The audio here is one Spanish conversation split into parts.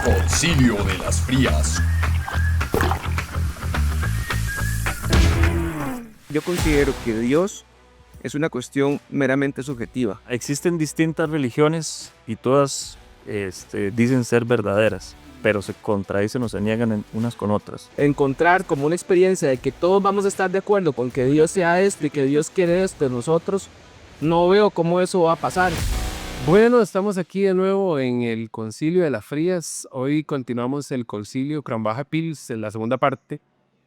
Concilio de las Frías. Yo considero que Dios es una cuestión meramente subjetiva. Existen distintas religiones y todas dicen ser verdaderas, pero se contradicen o se niegan unas con otras. Encontrar como una experiencia de que todos vamos a estar de acuerdo con que Dios sea esto y que Dios quiere esto de nosotros, no veo cómo eso va a pasar. Bueno, estamos aquí de nuevo en el Concilio de las Frías. Hoy continuamos el Concilio Cranbaja-Pils en la segunda parte,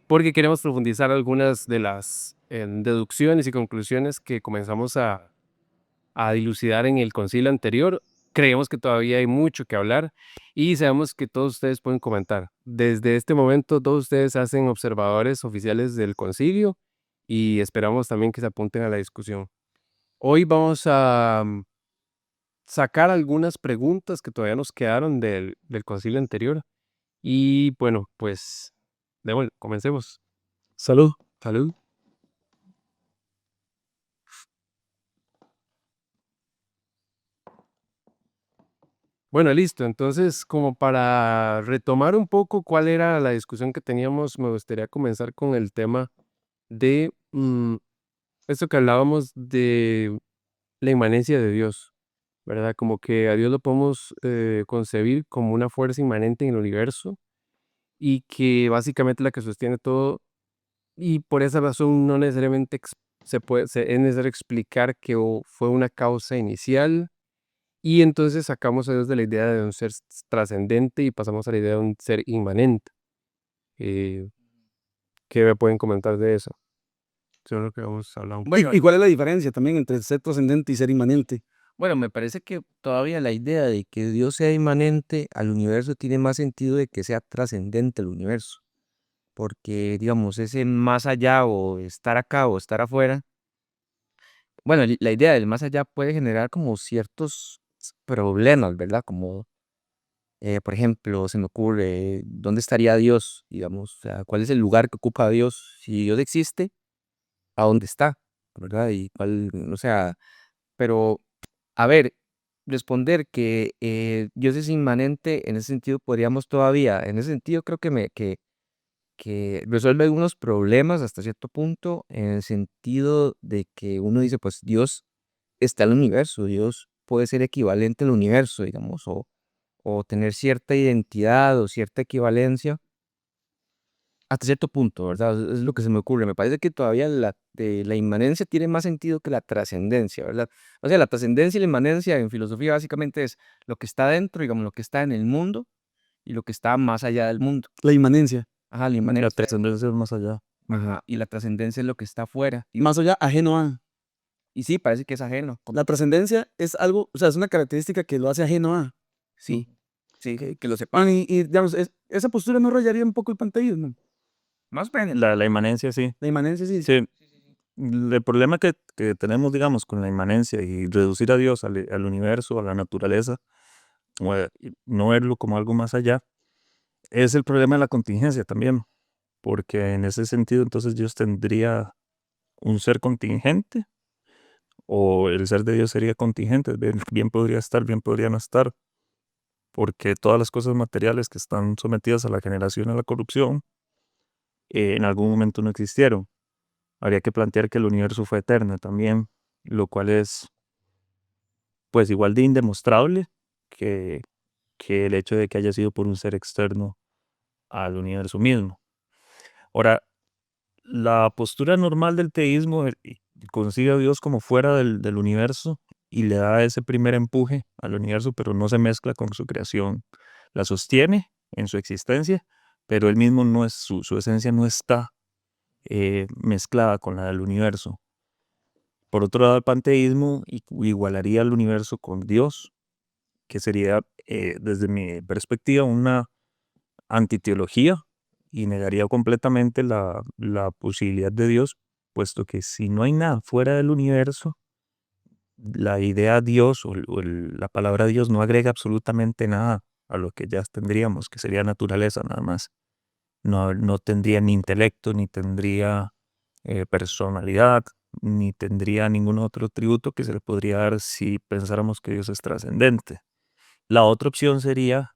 porque queremos profundizar algunas de las deducciones y conclusiones que comenzamos a dilucidar en el concilio anterior. Creemos que todavía hay mucho que hablar y sabemos que todos ustedes pueden comentar. Desde este momento, todos ustedes hacen observadores oficiales del concilio y esperamos también que se apunten a la discusión. Hoy vamos a sacar algunas preguntas que todavía nos quedaron del concilio anterior. Y bueno, pues, comencemos. Salud. Salud. Bueno, listo. Entonces, como para retomar un poco cuál era la discusión que teníamos, me gustaría comenzar con el tema de esto que hablábamos de la inmanencia de Dios, ¿verdad? Como que a Dios lo podemos concebir como una fuerza inmanente en el universo y que básicamente es la que sostiene todo, y por esa razón no necesariamente es necesario explicar que fue una causa inicial, y entonces sacamos a Dios de la idea de un ser trascendente y pasamos a la idea de un ser inmanente. Eh, ¿Qué me pueden comentar de eso? Eso es lo que vamos a hablar un poco. ¿Y cuál es la diferencia también entre ser trascendente y ser inmanente? Bueno, me parece que todavía la idea de que Dios sea inmanente al universo tiene más sentido de que sea trascendente al universo. Porque, digamos, ese más allá o estar acá o estar afuera, bueno, la idea del más allá puede generar como ciertos problemas, ¿verdad? Como, por ejemplo, se me ocurre, ¿dónde estaría Dios? Digamos, o sea, ¿cuál es el lugar que ocupa Dios? Si Dios existe, ¿a dónde está? ¿Verdad? Y cuál, o sea, pero, a ver, responder que Dios es inmanente, en ese sentido podríamos todavía, en ese sentido creo que resuelve algunos problemas hasta cierto punto, en el sentido de que uno dice, pues Dios está en el universo, Dios puede ser equivalente al universo, digamos, o tener cierta identidad o cierta equivalencia hasta cierto punto, ¿verdad? Es lo que se me ocurre. Me parece que todavía la inmanencia tiene más sentido que la trascendencia, ¿verdad? O sea, la trascendencia y la inmanencia en filosofía básicamente es lo que está dentro, digamos, lo que está en el mundo y lo que está más allá del mundo. La inmanencia. Ajá, la La inmanencia. trascendencia es más allá. Ajá, y la trascendencia es lo que está afuera. Más allá, ajeno a. Y sí, parece que es ajeno. La trascendencia es algo, o sea, es una característica que lo hace ajeno a. Sí, sí, Ok. que lo sepa. Y, digamos, esa postura no rayaría un poco el panteísmo. Más o menos. La inmanencia, sí. La inmanencia sí. Sí. El problema que tenemos, digamos, con la inmanencia y reducir a Dios al universo, a la naturaleza, y no verlo como algo más allá, es el problema de la contingencia también, porque en ese sentido entonces Dios tendría un ser contingente, o el ser de Dios sería contingente, bien podría estar, bien podría no estar, porque todas las cosas materiales que están sometidas a la generación y a la corrupción, en algún momento no existieron. Habría que plantear que el universo fue eterno también, lo cual es pues igual de indemostrable que, que el hecho de que haya sido por un ser externo al universo mismo. Ahora, la postura normal del teísmo concibe a Dios como fuera del universo y le da ese primer empuje al universo, pero no se mezcla con su creación. La sostiene en su existencia, pero él mismo no es, su esencia no está mezclada con la del universo. Por otro lado, el panteísmo igualaría al universo con Dios, que sería, desde mi perspectiva, una antiteología y negaría completamente la posibilidad de Dios, puesto que si no hay nada fuera del universo, la idea Dios la palabra Dios no agrega absolutamente nada a lo que ya tendríamos, que sería naturaleza nada más. No tendría ni intelecto, ni tendría personalidad, ni tendría ningún otro atributo que se le podría dar si pensáramos que Dios es trascendente. La otra opción sería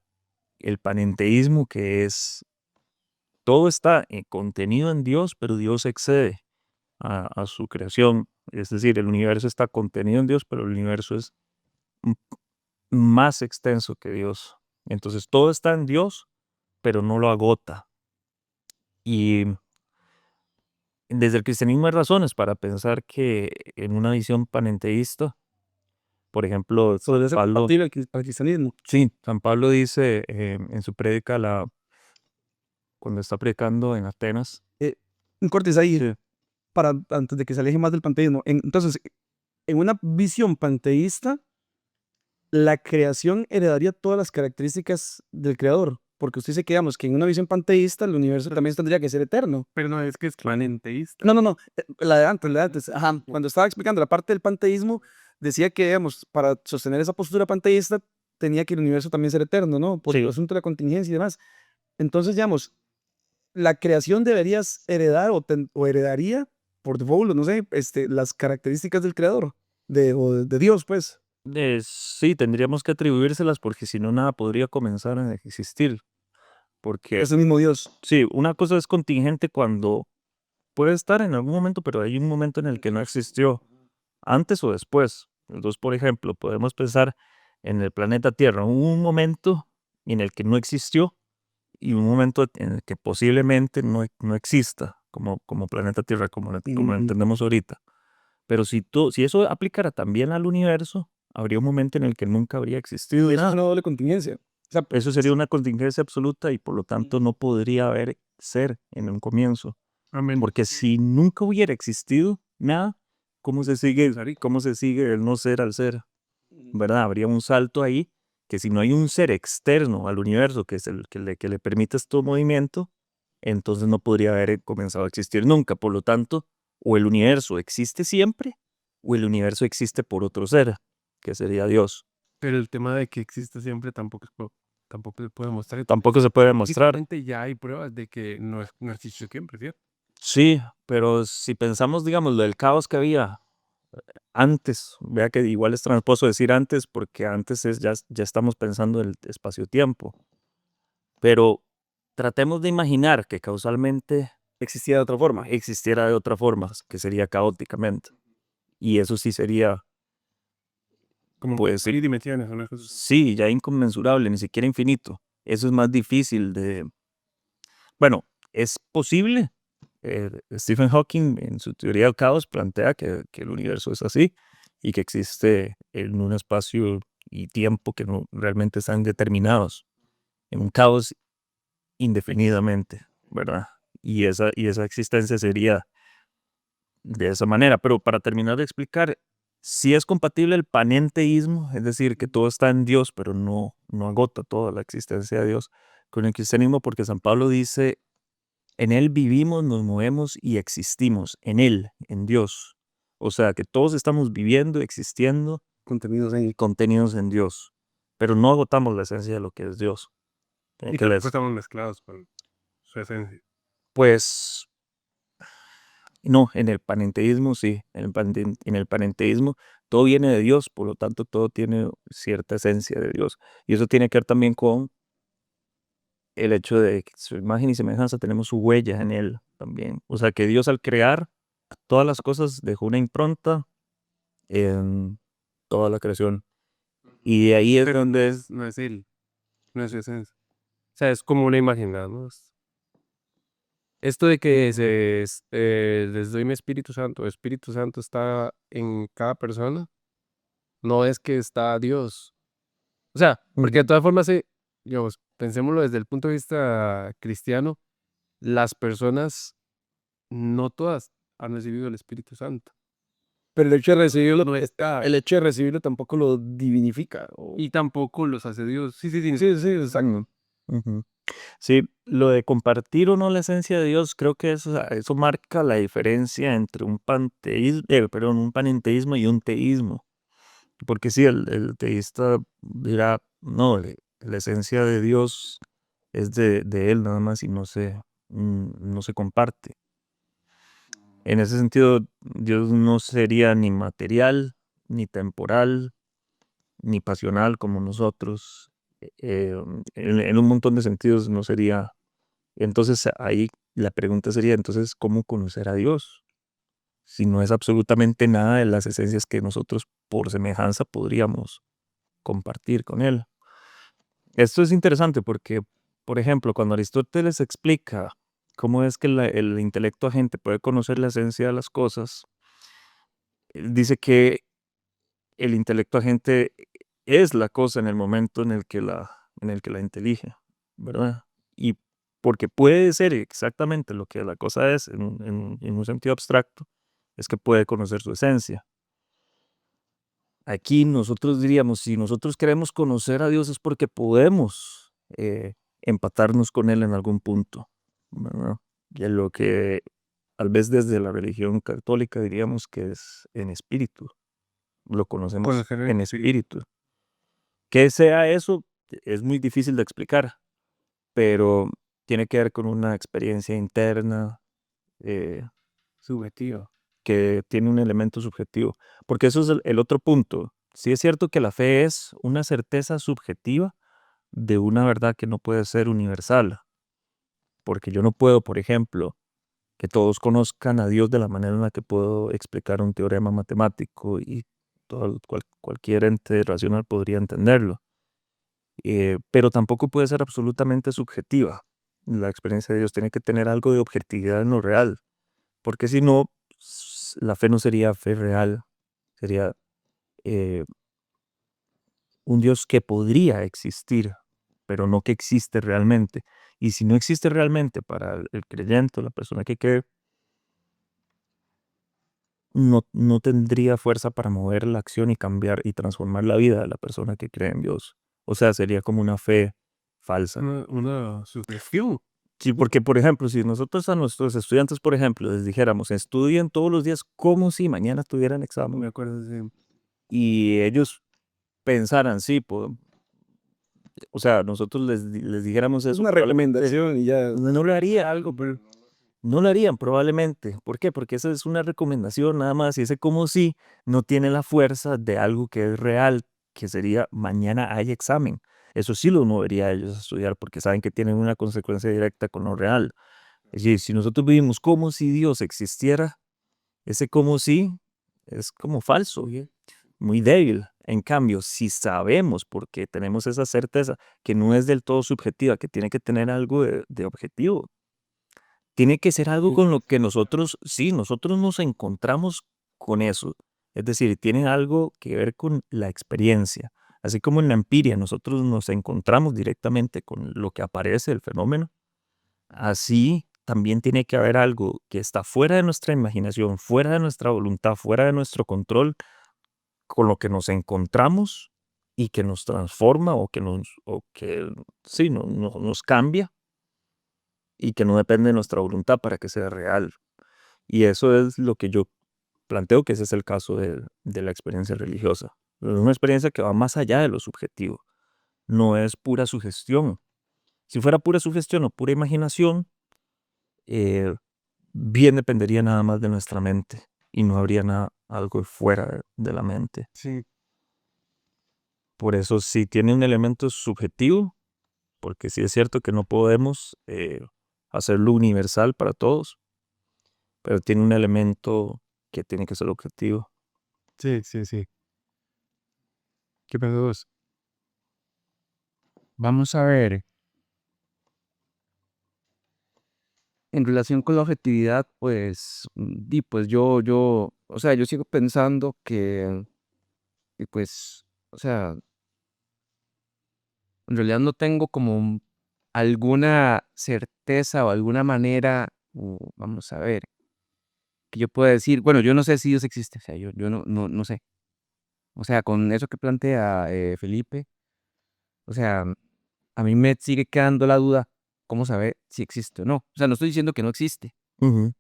el panenteísmo, que es todo está contenido en Dios, pero Dios excede a su creación. Es decir, el universo está contenido en Dios, pero el universo es m- más extenso que Dios. Entonces todo está en Dios, pero no lo agota. Y desde el cristianismo hay razones para pensar que en una visión panenteísta, por ejemplo, Podría ser Pablo, compatible al cristianismo. sí, San Pablo dice en su prédica, cuando está predicando en Atenas, Un cortes ahí, sí, antes de que se aleje más del panteísmo. Entonces, en una visión panteísta, la creación heredaría todas las características del creador. Porque usted dice que, digamos, que en una visión panteísta el universo también tendría que ser eterno. Pero no es que es panenteísta. No. La de antes. Ajá. Cuando estaba explicando la parte del panteísmo, decía que, digamos, para sostener esa postura panteísta, tenía que el universo también ser eterno, ¿no? Por el sí, asunto de la contingencia y demás. Entonces, digamos, la creación deberías heredar o heredaría por default, no sé, las características del creador, de Dios, pues. sí, tendríamos que atribuírselas porque si no, nada podría comenzar a existir. Porque Es el mismo Dios. sí, una cosa es contingente cuando puede estar en algún momento, pero hay un momento en el que no existió, antes o después. Entonces, por ejemplo, podemos pensar en el planeta Tierra, hubo un momento en el que no existió y un momento en el que posiblemente no exista como planeta Tierra, como lo entendemos ahorita. Pero si eso aplicara también al universo, habría un momento en el que nunca habría existido Y eso es nada. una doble contingencia. O sea, Eso sería una contingencia absoluta y por lo tanto no podría haber ser en un comienzo. Amén. Porque si nunca hubiera existido nada, cómo se sigue el no ser al ser? ¿Verdad? Habría un salto ahí que si no hay un ser externo al universo que es el que le permite este movimiento, entonces no podría haber comenzado a existir nunca. Por lo tanto, o el universo existe siempre o el universo existe por otro ser, que sería Dios. Pero el tema de que existe siempre tampoco se puede mostrar. Tampoco se puede demostrar. Físicamente ya hay pruebas de que no existió siempre, ¿cierto? Sí, pero si pensamos, digamos, lo del caos que había antes, vea que igual es tramposo decir antes porque antes ya estamos pensando en el espacio-tiempo, pero tratemos de imaginar que causalmente existía de otra forma. existiera de otra forma, que sería caóticamente. Y eso sí sería, Como pues seis dimensiones, una cosa así. sí, ya inconmensurable, ni siquiera infinito. Eso es más difícil bueno, es posible. Stephen Hawking en su teoría del caos plantea que el universo es así y que existe en un espacio y tiempo que no realmente están determinados, en un caos indefinidamente, ¿verdad? Y esa existencia sería de esa manera. Pero para terminar de explicar, si es compatible el panenteísmo, es decir, que todo está en Dios, pero no agota toda la existencia de Dios, con el cristianismo, porque San Pablo dice en Él vivimos, nos movemos y existimos, en Él, en Dios. O sea que todos estamos viviendo, existiendo, Contenidos ahí. contenidos en Dios, pero no agotamos la esencia de lo que es Dios. Y tampoco estamos mezclados con su esencia. Pues no, en el panenteísmo sí, en el panenteísmo todo viene de Dios, por lo tanto todo tiene cierta esencia de Dios. Y eso tiene que ver también con el hecho de que su imagen y semejanza tenemos su huella en Él también. O sea que Dios al crear todas las cosas dejó una impronta en toda la creación. Y de ahí es Pero donde no es él, no es su esencia. O sea, es como una imagen nada más. Esto de que les doy mi Espíritu Santo está en cada persona, no es que está Dios. O sea, porque de todas formas, digamos, pensémoslo desde el punto de vista cristiano, las personas, no todas han recibido el Espíritu Santo. Pero el hecho de recibirlo, No está. el hecho de recibirlo tampoco lo divinifica. Y tampoco los hace Dios. Sí, Sí, exacto. Ujú. Sí, lo de compartir o no la esencia de Dios, creo que eso marca la diferencia entre un panenteísmo y un teísmo. Porque sí, el teísta dirá, no, la esencia de Dios es de Él nada más y no se comparte. En ese sentido, Dios no sería ni material, ni temporal, ni pasional como nosotros. en un montón de sentidos no sería. Entonces ahí la pregunta sería, entonces, ¿cómo conocer a Dios? Si no es absolutamente nada de las esencias que nosotros por semejanza podríamos compartir con Él. Esto es interesante porque, por ejemplo, cuando Aristóteles explica cómo es que el intelecto agente puede conocer la esencia de las cosas, él dice que el intelecto agente es la cosa en el momento en el que la intelige, ¿verdad? Y porque puede ser exactamente lo que la cosa es en un sentido abstracto, es que puede conocer su esencia. Aquí nosotros diríamos, si nosotros queremos conocer a Dios es porque podemos empatarnos con Él en algún punto, ¿verdad? Y es lo que tal vez desde la religión católica diríamos que es en espíritu. Lo conocemos Conocer en en espíritu. Que sea eso es muy difícil de explicar, pero tiene que ver con una experiencia interna subjetivo. que tiene un elemento subjetivo. Porque eso es el otro punto. Sí es cierto que la fe es una certeza subjetiva de una verdad que no puede ser universal. Porque yo no puedo, por ejemplo, que todos conozcan a Dios de la manera en la que puedo explicar un teorema matemático y cualquier ente racional podría entenderlo. Pero tampoco puede ser absolutamente subjetiva. La experiencia de Dios tiene que tener algo de objetividad en lo real, porque si no, la fe no sería fe real, sería eh, un Dios que podría existir, pero no que existe realmente. Y si no existe realmente para el creyente o la persona que cree, no tendría fuerza para mover la acción y cambiar y transformar la vida de la persona que cree en Dios. O sea, sería como una fe falsa. Una sugestión. Sí, porque, por ejemplo, si nosotros a nuestros estudiantes, por ejemplo, les dijéramos, estudien todos los días como si mañana tuvieran Me examen, acuerdo de y ellos pensaran, sí, o sea, nosotros les dijéramos Es eso, una probablemente recomendación y ya. no lo haría algo, pero no lo harían probablemente. ¿Por qué? Porque esa es una recomendación nada más, y ese como si no tiene la fuerza de algo que es real, que sería mañana hay examen. Eso sí los movería a ellos a estudiar porque saben que tienen una consecuencia directa con lo real. Es decir, si nosotros vivimos como si Dios existiera, ese como si es como falso, muy débil. En cambio, si sabemos, porque tenemos esa certeza, que no es del todo subjetiva, que tiene que tener algo de objetivo, tiene que ser algo con lo que nosotros, sí, nosotros nos encontramos con eso. Es decir, tiene algo que ver con la experiencia. Así como en la empiria nosotros nos encontramos directamente con lo que aparece, el fenómeno, así también tiene que haber algo que está fuera de nuestra imaginación, fuera de nuestra voluntad, fuera de nuestro control, con lo que nos encontramos y que nos transforma o que sí, nos cambia y que no depende de nuestra voluntad para que sea real. Y eso es lo que yo planteo que ese es el caso de la experiencia religiosa. Es una experiencia que va más allá de lo subjetivo. No es pura sugestión. Si fuera pura sugestión o pura imaginación, eh, bien dependería nada más de nuestra mente y no habría nada, algo fuera de la mente. sí. Por eso sí tiene un elemento subjetivo, porque sí es cierto que no podemos hacerlo universal para todos, pero tiene un elemento que tiene que ser objetivo. Sí, sí, sí. ¿Qué pensás vos? Vamos a ver, en relación con la objetividad, pues, pues o sea, yo sigo pensando que, pues, o sea, en realidad no tengo como alguna certeza o alguna manera, vamos a ver, que yo pueda decir, bueno, yo no sé si Dios existe, o sea, yo no sé. O sea, con eso que plantea Felipe, o sea, a mí me sigue quedando la duda, ¿cómo saber si existe o no? O sea, no estoy diciendo que no existe, Ujú.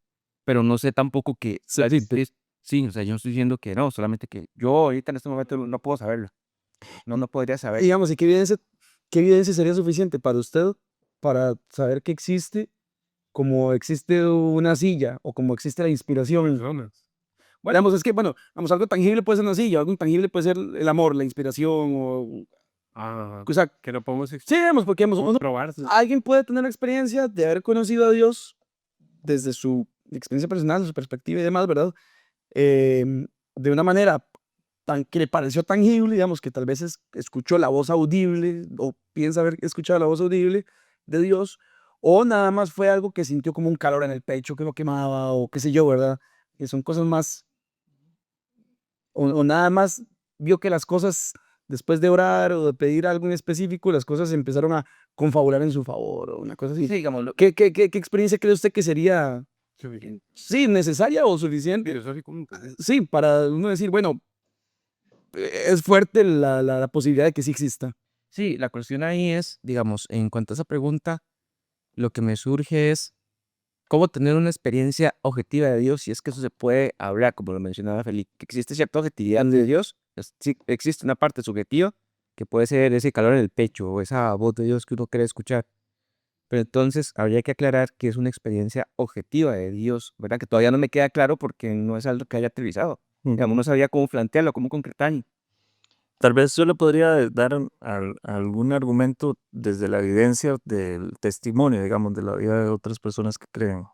pero no sé tampoco que Sí, existe. sí, o sea, yo no estoy diciendo que no, solamente que yo ahorita en este momento no puedo saberlo. No podría saber. Digamos, ¿y qué evidencia sería suficiente para usted para saber que existe como existe una silla o como existe la inspiración? Personas. Bueno, digamos, es que, bueno, vamos, algo tangible puede ser una silla, algo intangible puede ser el amor, la inspiración o O sea, que no podemos sí, digamos, porque digamos, probar. alguien puede tener la experiencia de haber conocido a Dios desde su experiencia personal, su perspectiva y demás, ¿verdad? De una manera que le pareció tangible, digamos, que tal vez escuchó la voz audible o piensa haber escuchado la voz audible de Dios, o nada más fue algo que sintió como un calor en el pecho que lo quemaba, o qué sé yo, ¿verdad? Que son cosas más, o nada más vio que las cosas, después de orar o de pedir algo en específico, las cosas empezaron a confabular en su favor, o una cosa así. Sí, digámoslo. ¿Qué experiencia cree usted que sería, sí, necesaria o suficiente? Filosóficamente. Sí, para uno decir, bueno, es fuerte la posibilidad de que sí exista. Sí, la cuestión ahí es, digamos, en cuanto a esa pregunta, lo que me surge es cómo tener una experiencia objetiva de Dios, si es que eso se puede hablar, como lo mencionaba Felipe, que existe cierta objetividad de Dios, sí, existe una parte subjetiva, que puede ser ese calor en el pecho o esa voz de Dios que uno quiere escuchar. Pero entonces habría que aclarar que es una experiencia objetiva de Dios, ¿verdad? Que todavía no me queda claro porque no es algo que haya aterrizado. Digamos, no sabía cómo plantearlo, cómo concretarlo. Tal vez yo le podría dar algún argumento desde la evidencia del testimonio, digamos, de la vida de otras personas que creen.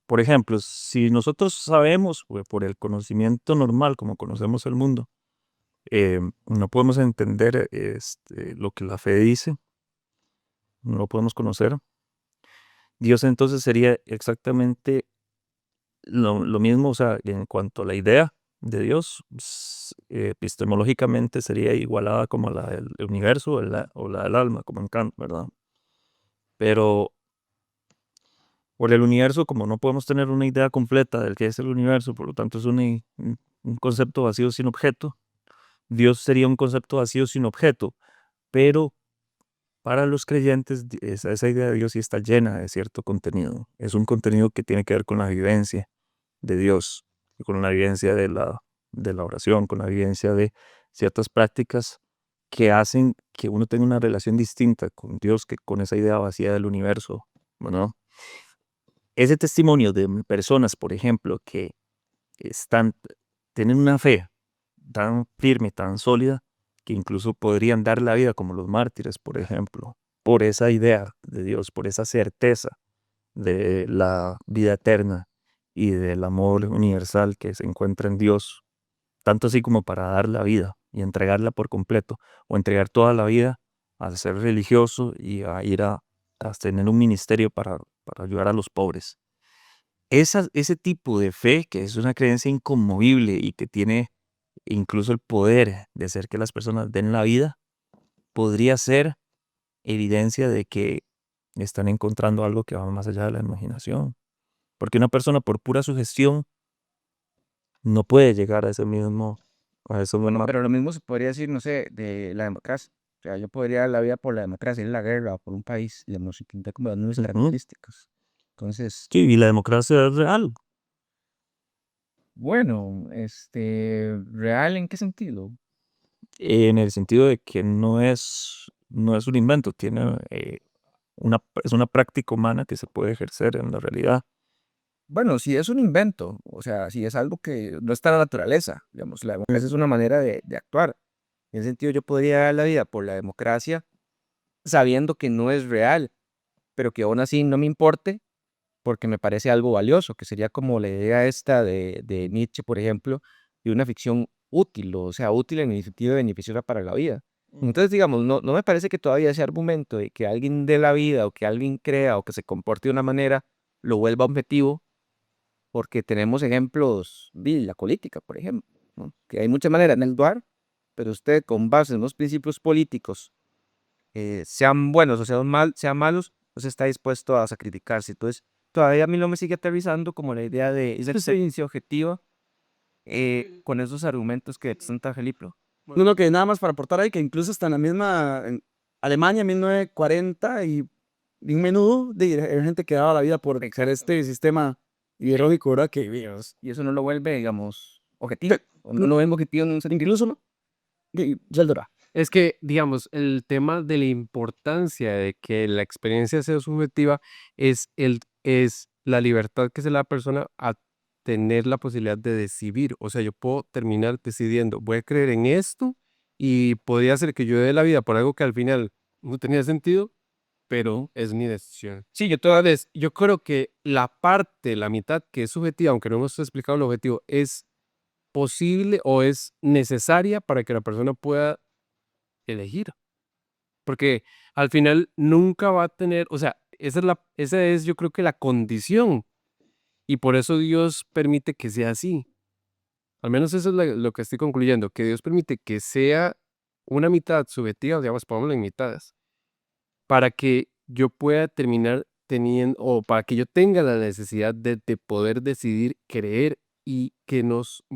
Por ejemplo, si nosotros sabemos, por el conocimiento normal, como conocemos el mundo, no podemos entender lo que la fe dice, no lo podemos conocer. Dios entonces sería exactamente lo mismo, o sea, en cuanto a la idea de Dios, epistemológicamente sería igualada como la del universo o la del alma, como en Kant, ¿verdad? Pero por el universo, como no podemos tener una idea completa del que es el universo, por lo tanto es un concepto vacío sin objeto, Dios sería un concepto vacío sin objeto, pero para los creyentes esa idea de Dios sí está llena de cierto contenido. Es un contenido que tiene que ver con la vivencia de Dios, con la vivencia de la oración, con la vivencia de ciertas prácticas que hacen que uno tenga una relación distinta con Dios que con esa idea vacía del universo, ¿no? Ese testimonio de personas, por ejemplo, que tienen una fe tan firme, tan sólida, que incluso podrían dar la vida como los mártires, por ejemplo, por esa idea de Dios, por esa certeza de la vida eterna y del amor universal que se encuentra en Dios, tanto así como para dar la vida y entregarla por completo, o entregar toda la vida a ser religioso y a ir a tener un ministerio para ayudar a los pobres. Ese tipo de fe, que es una creencia inconmovible y que tiene incluso el poder de hacer que las personas den la vida, podría ser evidencia de que están encontrando algo que va más allá de la imaginación. Porque una persona por pura sugestión no puede llegar a ese mismo, a eso Bueno, mismo. pero lo mismo se podría decir, no sé, de la democracia. O sea, yo podría dar la vida por la democracia, ir a la guerra por un país, digamos, sin pintar como las mismas Ujú. características. Entonces, Sí, y la democracia es real. bueno, ¿real en qué sentido? En el sentido de que no es un invento, es una práctica humana que se puede ejercer en la realidad. Bueno, si es un invento, o sea, si es algo que no está en la naturaleza, digamos, la democracia es una manera de actuar. En ese sentido, yo podría dar la vida por la democracia sabiendo que no es real, pero que aún así no me importe porque me parece algo valioso, que sería como la idea esta de Nietzsche, por ejemplo, de una ficción útil, o sea, útil en el sentido de beneficiosa para la vida. Entonces, digamos, no me parece que todavía ese argumento de que alguien dé la vida o que alguien crea o que se comporte de una manera lo vuelva objetivo, porque tenemos ejemplos de la política, por ejemplo, ¿no? Que hay muchas maneras de actuar, pero usted con base en los principios políticos, sean buenos o sean malos, pues está dispuesto a sacrificarse. Entonces, todavía a mí no me sigue aterrizando como la idea de esa experiencia objetiva con esos argumentos que presenta Felipe. No, que nada más para aportar ahí, que incluso hasta en la misma en Alemania, 1940, y un menudo hay gente que daba la vida por dejar este sistema ideológico, ¿verdad? Que, Dios, Y eso no lo vuelve, digamos, objetivo. O no lo vemos objetivo en un sentido. incluso, ¿no? Sheldora. Es que, digamos, el tema de la importancia de que la experiencia sea subjetiva es la libertad que se le da a la persona a tener la posibilidad de decidir. O sea, yo puedo terminar decidiendo, voy a creer en esto y podía ser que yo dé la vida por algo que al final no tenía sentido, pero es mi decisión. Sí, yo creo que la mitad que es subjetiva, aunque no hemos explicado el objetivo, es posible o es necesaria para que la persona pueda elegir. Porque al final nunca va a tener, o sea, esa es yo creo que la condición. Y por eso Dios permite que sea así. Al menos eso es lo que estoy concluyendo, que Dios permite que sea una mitad subjetiva, digamos, pongámoslo en mitades, para que yo pueda terminar teniendo, o para que yo tenga la necesidad de poder decidir creer y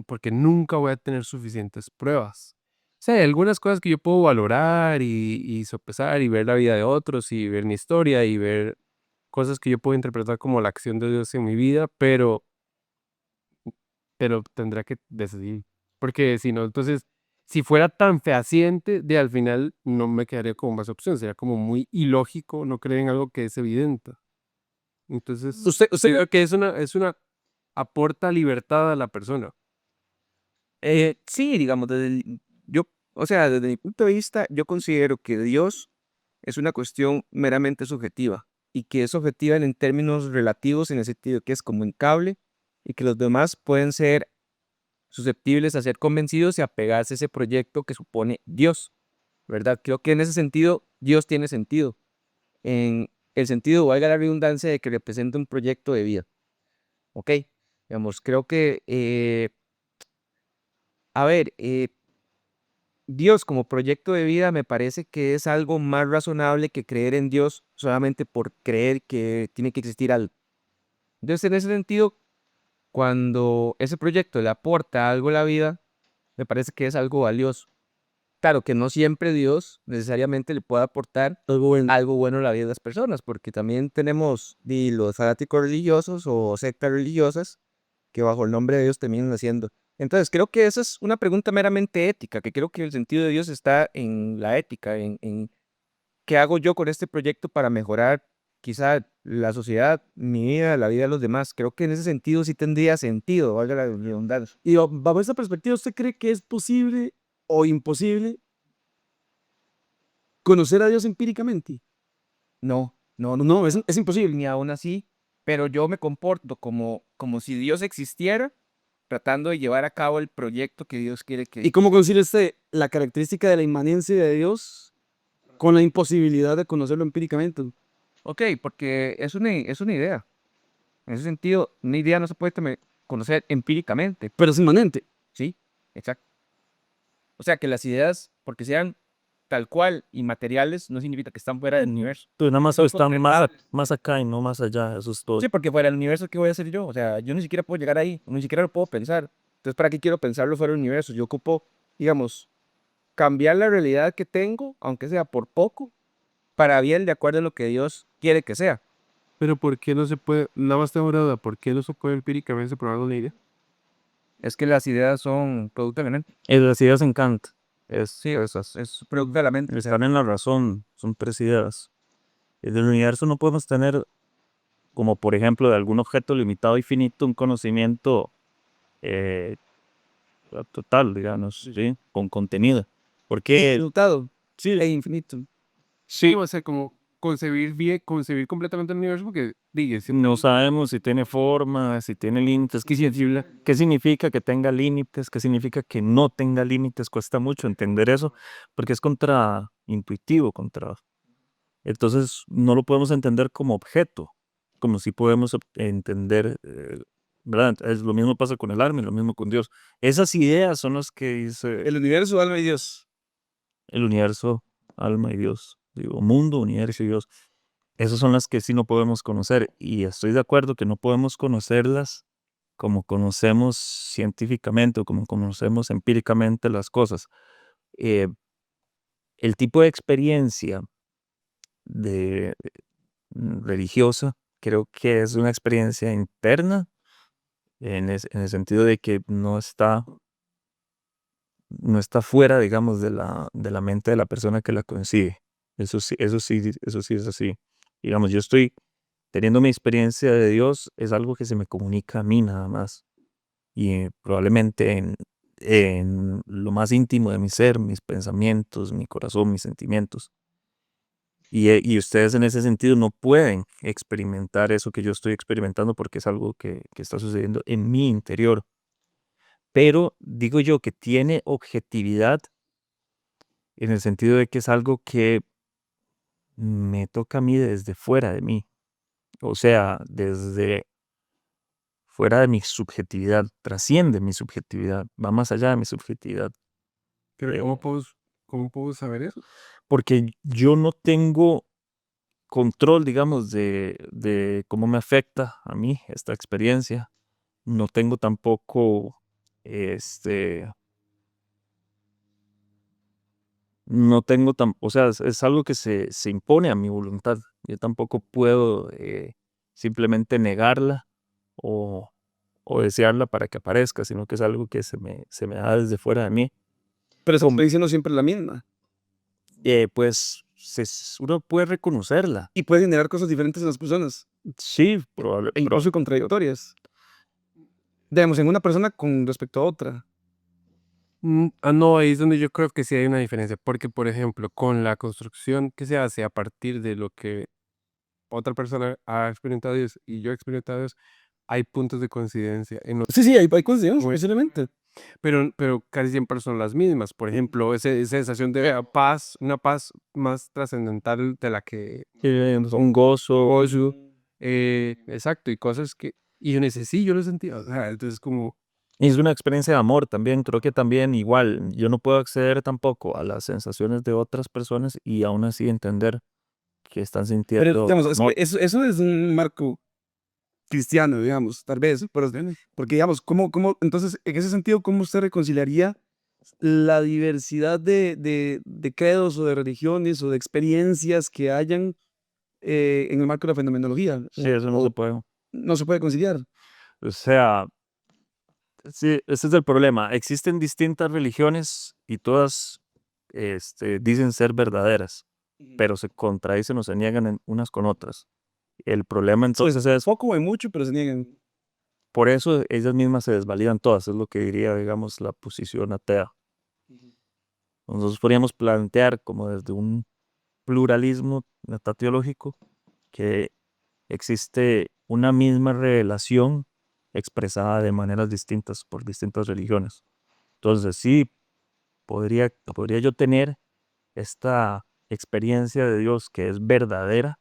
porque nunca voy a tener suficientes pruebas. O sea, hay algunas cosas que yo puedo valorar y sopesar y ver la vida de otros y ver mi historia y ver cosas que yo puedo interpretar como la acción de Dios en mi vida, pero tendrá que decidir. Porque si no, entonces, si fuera tan fehaciente, de al final no me quedaría como más opción. Sería como muy ilógico no creer en algo que es evidente. Entonces, creo que aporta libertad a la persona. Sí, digamos, o sea, desde mi punto de vista, yo considero que Dios es una cuestión meramente subjetiva y que es objetiva en términos relativos en el sentido que es comunicable y que los demás pueden ser susceptibles a ser convencidos y apegarse a ese proyecto que supone Dios, ¿verdad? Creo que en ese sentido Dios tiene sentido, en el sentido, valga la redundancia, de que representa un proyecto de vida, ¿ok? Digamos, creo que, a ver, Dios como proyecto de vida me parece que es algo más razonable que creer en Dios solamente por creer que tiene que existir algo. Entonces, en ese sentido, cuando ese proyecto le aporta algo a la vida, me parece que es algo valioso. Claro que no siempre Dios necesariamente le puede aportar algo bueno a la vida de las personas, porque también tenemos los fanáticos religiosos o sectas religiosas que bajo el nombre de Dios terminan haciendo. Entonces, creo que esa es una pregunta meramente ética, que creo que el sentido de Dios está en la ética, en qué hago yo con este proyecto para mejorar quizá la sociedad, mi vida, la vida de los demás. Creo que en ese sentido sí tendría sentido, valga la redundancia. Y bajo esa perspectiva, ¿usted cree que es posible o imposible conocer a Dios empíricamente? No, no, no, No, es imposible. ni aún así, pero yo me comporto como si Dios existiera, tratando de llevar a cabo el proyecto que Dios quiere ¿Y cómo concilia usted la característica de la inmanencia de Dios con la imposibilidad de conocerlo empíricamente? Ok, porque es una idea. En ese sentido, una idea no se puede conocer empíricamente. Pero es inmanente. Sí, exacto. O sea, que las ideas, porque sean tal cual y materiales, no significa que están fuera del universo. Tú nada más Son están concretables. más acá y no más allá, eso es todo. Sí, porque fuera del universo, ¿qué voy a hacer yo? O sea, yo ni siquiera puedo llegar ahí, ni siquiera lo puedo pensar. Entonces, ¿para qué quiero pensarlo fuera del universo? Yo ocupo, digamos, cambiar la realidad que tengo, aunque sea por poco, para bien de acuerdo a lo que Dios quiere que sea. Pero ¿por qué no se puede, nada más tengo una duda, ¿por qué no se puede empíricamente probar una idea? Es que las ideas son producto de la mente. Las ideas en Kant Sí, es producto de la mente. O sea, están en la razón, son tres ideas. En el universo no podemos tener, como por ejemplo, de algún objeto limitado y finito, un conocimiento eh, total, digamos, ¿sí? Con contenido. Porque resultado, sí, es infinito. Sí, o sea, como concebir completamente el universo, porque dice, no sabemos si tiene forma, si tiene límites, qué significa que tenga límites, qué significa que no tenga límites, cuesta mucho entender eso, porque es contraintuitivo, entonces no lo podemos entender como objeto, como si podemos entender, ¿verdad? Lo mismo pasa con el alma y lo mismo con Dios. Esas ideas son las que dice El universo, alma y Dios. el universo, alma y Dios, digo, mundo, universo y Dios. Esas son las que sí no podemos conocer y estoy de acuerdo que no podemos conocerlas como conocemos científicamente o como conocemos empíricamente las cosas. Eh, el tipo de experiencia de, religiosa creo que es una experiencia interna en el sentido de que no está fuera, digamos, de la mente de la persona que la concibe. Eso sí es así. Digamos, yo estoy teniendo mi experiencia de Dios, es algo que se me comunica a mí nada más. Y probablemente en lo más íntimo de mi ser, mis pensamientos, mi corazón, mis sentimientos. Y ustedes en ese sentido no pueden experimentar eso que yo estoy experimentando porque es algo que está sucediendo en mi interior. Pero digo yo que tiene objetividad en el sentido de que es algo que me toca a mí desde fuera de mí. O sea, desde fuera de mi subjetividad, trasciende mi subjetividad, va más allá de mi subjetividad. Pero creo. ¿cómo puedo saber eso? Porque yo no tengo control, digamos, de cómo me afecta a mí esta experiencia. No tengo tampoco, no tengo o sea, es algo que se impone a mi voluntad. Yo tampoco puedo simplemente negarla o, o desearla para que aparezca, sino que es algo que se me da desde fuera de mí. Pero se Como- está diciendo siempre la misma. Pues uno puede reconocerla. Y puede generar cosas diferentes en las personas, Sí, e incluso contradictorias. Digamos, en una persona con respecto a otra. No, ahí es donde yo creo que sí hay una diferencia, porque por ejemplo, con la construcción que se hace a partir de lo que otra persona ha experimentado a Dios y yo he experimentado a Dios, hay puntos de coincidencia en los, Sí, hay coincidencias, Bueno. posiblemente. pero casi siempre son las mismas. Por ejemplo, esa sensación de paz, una paz más trascendental de la que un gozo. gozo, exacto, y cosas que, y yo dice, sí, yo lo sentía, o sea, entonces como, Y es una experiencia de amor también. Creo que también igual, yo no puedo acceder tampoco a las sensaciones de otras personas y aún así entender que están Pero, sintiendo digamos, amor. eso es un marco cristiano, digamos, tal vez. Porque, digamos, entonces, en ese sentido, ¿cómo usted reconciliaría la diversidad de credos o de religiones o de experiencias que hayan en el marco de la fenomenología? Sí, eso no se puede. No se puede conciliar. O sea, sí, ese es el problema. Existen distintas religiones y todas dicen ser verdaderas, pero se contradicen o se niegan unas con otras. El problema entonces es, Poco o mucho, pero se niegan. por eso ellas mismas se desvalidan todas, es lo que diría, digamos, la posición atea. Nosotros podríamos plantear como desde un pluralismo metateológico que existe una misma revelación expresada de maneras distintas por distintas religiones. Entonces sí, podría yo tener esta experiencia de Dios que es verdadera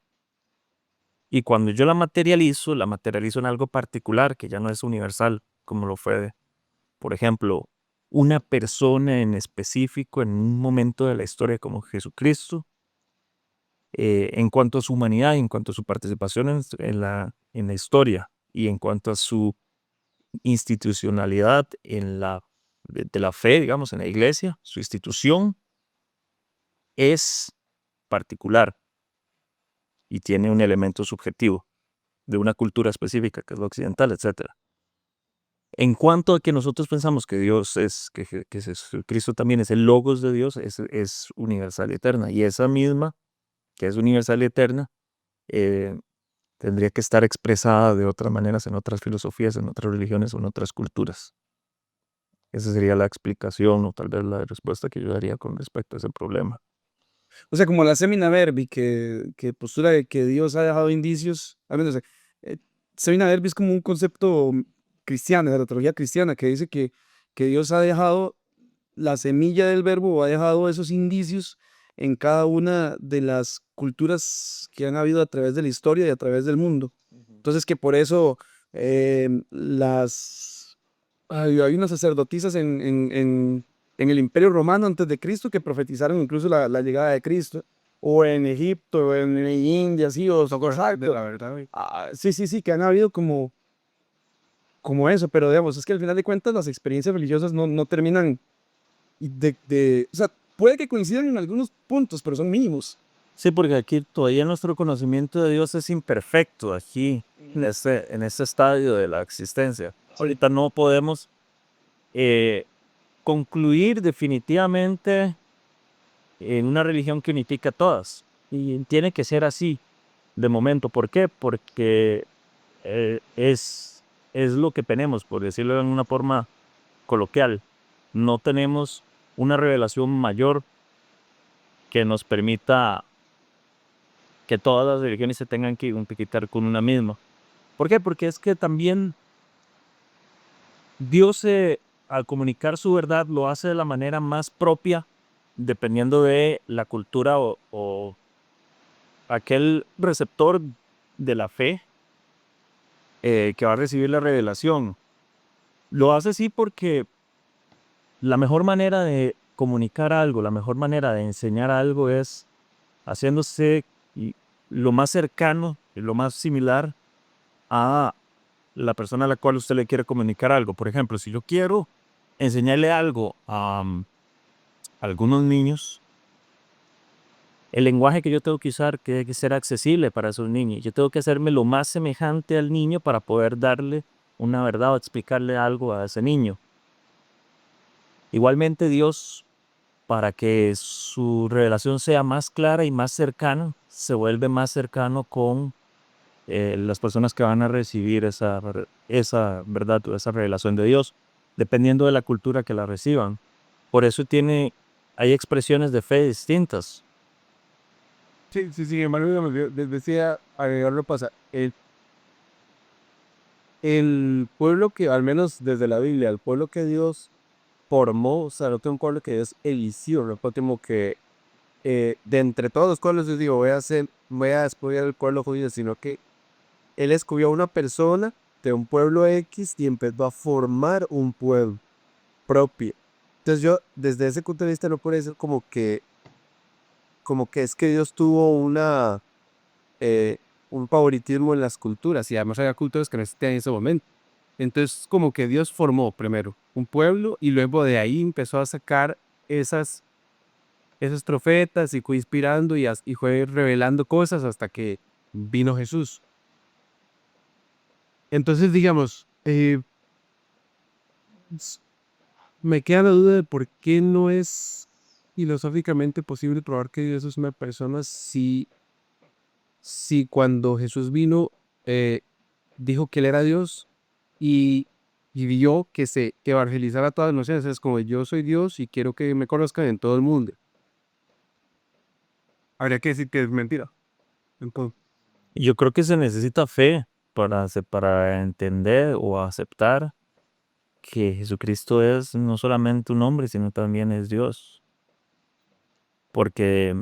y cuando yo la materializo en algo particular que ya no es universal como lo fue, por ejemplo, una persona en específico en un momento de la historia como Jesucristo, en cuanto a su humanidad, en cuanto a su participación en la historia y en cuanto a su institucionalidad de la fe, digamos, en la iglesia, su institución es particular y tiene un elemento subjetivo de una cultura específica, que es lo occidental, etcétera. En cuanto a que nosotros pensamos que Dios que Jesucristo también es el logos de Dios, es universal y eterna. Y esa misma, que es universal y eterna, eh, tendría que estar expresada de otras maneras en otras filosofías, en otras religiones o en otras culturas. Esa sería la explicación o tal vez la respuesta que yo daría con respecto a ese problema. O sea, como la Semina Verbi, que postula de que Dios ha dejado indicios, al menos, Semina Verbi es como un concepto cristiano, de la teología cristiana, que dice que Dios ha dejado la semilla del verbo, o ha dejado esos indicios en cada una de las culturas que han habido a través de la historia y a través del mundo. Entonces, que por eso hay unas sacerdotisas en el Imperio Romano antes de Cristo que profetizaron incluso la llegada de Cristo, o en Egipto, o en India, sí, o de la verdad, güey. sí, que han habido como eso, pero digamos, es que al final de cuentas las experiencias religiosas no terminan o sea, puede que coincidan en algunos puntos, pero son mínimos. Sí, porque aquí todavía nuestro conocimiento de Dios es imperfecto, aquí, en este estadio de la existencia. Ahorita no podemos concluir definitivamente en una religión que unifica a todas. Y tiene que ser así, de momento. ¿Por qué? Porque es lo que tenemos, por decirlo de una forma coloquial. no tenemos una revelación mayor que nos permita que todas las religiones se tengan que identificar con una misma. ¿Por qué? Porque es que también Dios, al comunicar su verdad, lo hace de la manera más propia, dependiendo de la cultura o aquel receptor de la fe que va a recibir la revelación. Lo hace así porque la mejor manera de comunicar algo, la mejor manera de enseñar algo es haciéndose lo más cercano y lo más similar a la persona a la cual usted le quiere comunicar algo. Por ejemplo, si yo quiero enseñarle algo a algunos niños, el lenguaje que yo tengo que usar tiene que ser accesible para esos niños. Yo tengo que hacerme lo más semejante al niño para poder darle una verdad o explicarle algo a ese niño. Igualmente Dios, para que su revelación sea más clara y más cercana, se vuelve más cercano con las personas que van a recibir esa verdad o esa revelación de Dios, dependiendo de la cultura que la reciban. Por eso hay expresiones de fe distintas. Sí, hermano, digamos, yo les decía, agregarlo pasa, el pueblo que, al menos desde la Biblia, el pueblo que Dios formó, o sea, no tengo un pueblo que Dios eligió, no fue como que de entre todos los pueblos, yo digo, voy a escoger el pueblo judío, sino que Él escogió a una persona de un pueblo X y empezó a formar un pueblo propio. Entonces yo, desde ese punto de vista, no puede ser como que es que Dios tuvo un favoritismo en las culturas, y además había culturas que no existían en ese momento. Entonces, como que Dios formó primero un pueblo y luego de ahí empezó a sacar esos profetas y fue inspirando y fue revelando cosas hasta que vino Jesús. Entonces, digamos, me queda la duda de por qué no es filosóficamente posible probar que Dios es una persona si cuando Jesús vino dijo que Él era Dios y vio que evangelizara a todas las naciones. Es como yo soy Dios y quiero que me conozcan en todo el mundo. Habría que decir que es mentira. Entonces, Yo creo que se necesita fe para entender o aceptar que Jesucristo es no solamente un hombre, sino también es Dios. Porque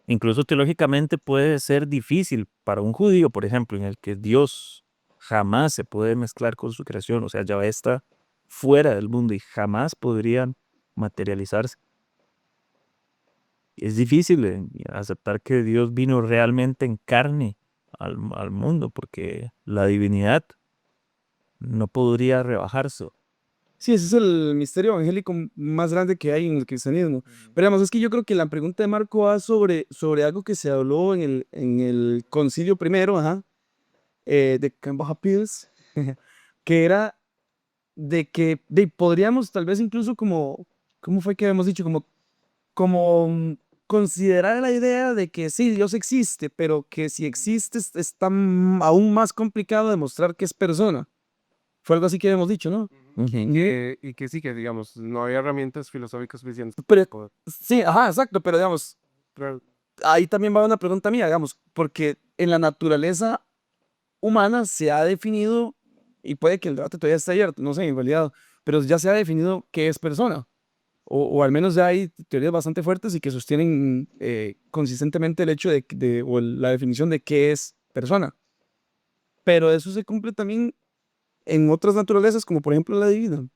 incluso teológicamente puede ser difícil para un judío, por ejemplo, en el que Dios jamás se puede mezclar con su creación, o sea, Yahvé está fuera del mundo y jamás podrían materializarse. Es difícil aceptar que Dios vino realmente en carne al mundo, porque la divinidad no podría rebajarse. Sí, ese es el misterio evangélico más grande que hay en el cristianismo. Pero además es que yo creo que la pregunta de Marco va sobre algo que se habló en el concilio primero, de Campbell Appeals, que era de que podríamos tal vez incluso ¿cómo fue que habíamos dicho? Considerar la idea de que sí, Dios existe, pero que si existe está aún más complicado demostrar que es persona. Fue algo así que habíamos dicho, ¿no? y que sí, que digamos, no había herramientas filosóficas suficientes. Pero, sí, exacto, pero digamos, Pero, ahí también va una pregunta mía, digamos, porque en la naturaleza humana se ha definido, y puede que el debate todavía esté abierto, no sé, en realidad, pero ya se ha definido qué es persona, o al menos ya hay teorías bastante fuertes y que sostienen consistentemente el hecho o la definición de qué es persona. Pero eso se cumple también en otras naturalezas, como por ejemplo la divina.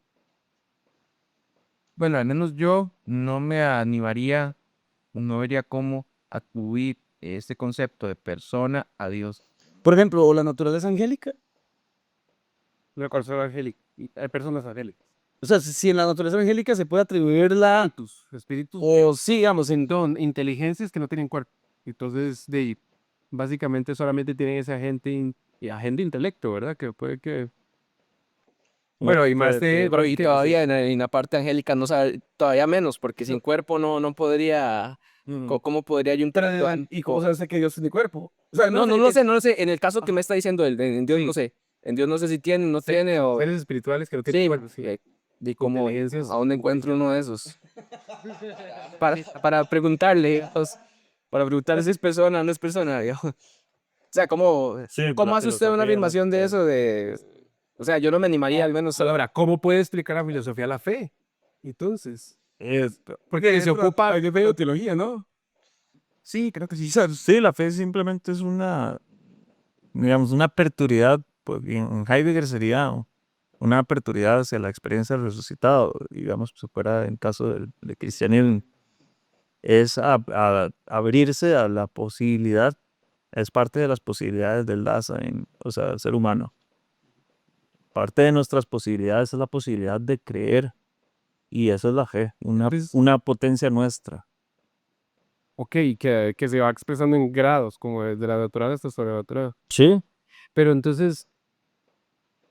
Bueno, al menos yo no me animaría, no vería cómo atribuir este concepto de persona a Dios. Por ejemplo, o la naturaleza angélica. una persona angélica. Hay personas angélicas. O sea, si en la naturaleza angélica se puede atribuir Espíritus o sí, digamos, son inteligencias que no tienen cuerpo. Entonces, básicamente solamente tienen ese agente intelecto, ¿verdad? Que puede que... Bueno, y más de... Pero y todavía en la parte angélica no sabe, todavía menos, porque sin cuerpo no podría, ¿cómo podría yo interactuar? ¿y cómo se hace que Dios tiene cuerpo? O sea, No lo sé, en el caso que me está diciendo él, en Dios no sé, en Dios no sé si tiene, no tiene, o... Seres espirituales que no tienen Sí, cuerpo, sí. ¿Y cómo, a inteligencias dónde encuentro uno de esos? Para preguntarle, digamos, para preguntarle si es persona o no es persona, digamos. O sea, Sí, ¿cómo la hace usted una filosofía, la afirmación de eso? O sea, yo no me animaría al menos Ahora, ¿cómo puede explicar la filosofía la fe? Entonces, es- porque se ocupa de fe o teología, ¿no? sí, creo que sí. Sí, la fe simplemente es una, digamos, una aperturidad, pues en Heidegger sería una aperturidad hacia la experiencia del resucitado, digamos, si fuera en caso del cristianismo, es abrirse a la posibilidad, es parte de las posibilidades del Dasein, o sea, del ser humano. Parte de nuestras posibilidades es la posibilidad de creer, y eso es la fe, Pues, una potencia nuestra. ok, que se va expresando en grados, como desde la natural hasta sobrenatural. Sí, Pero entonces,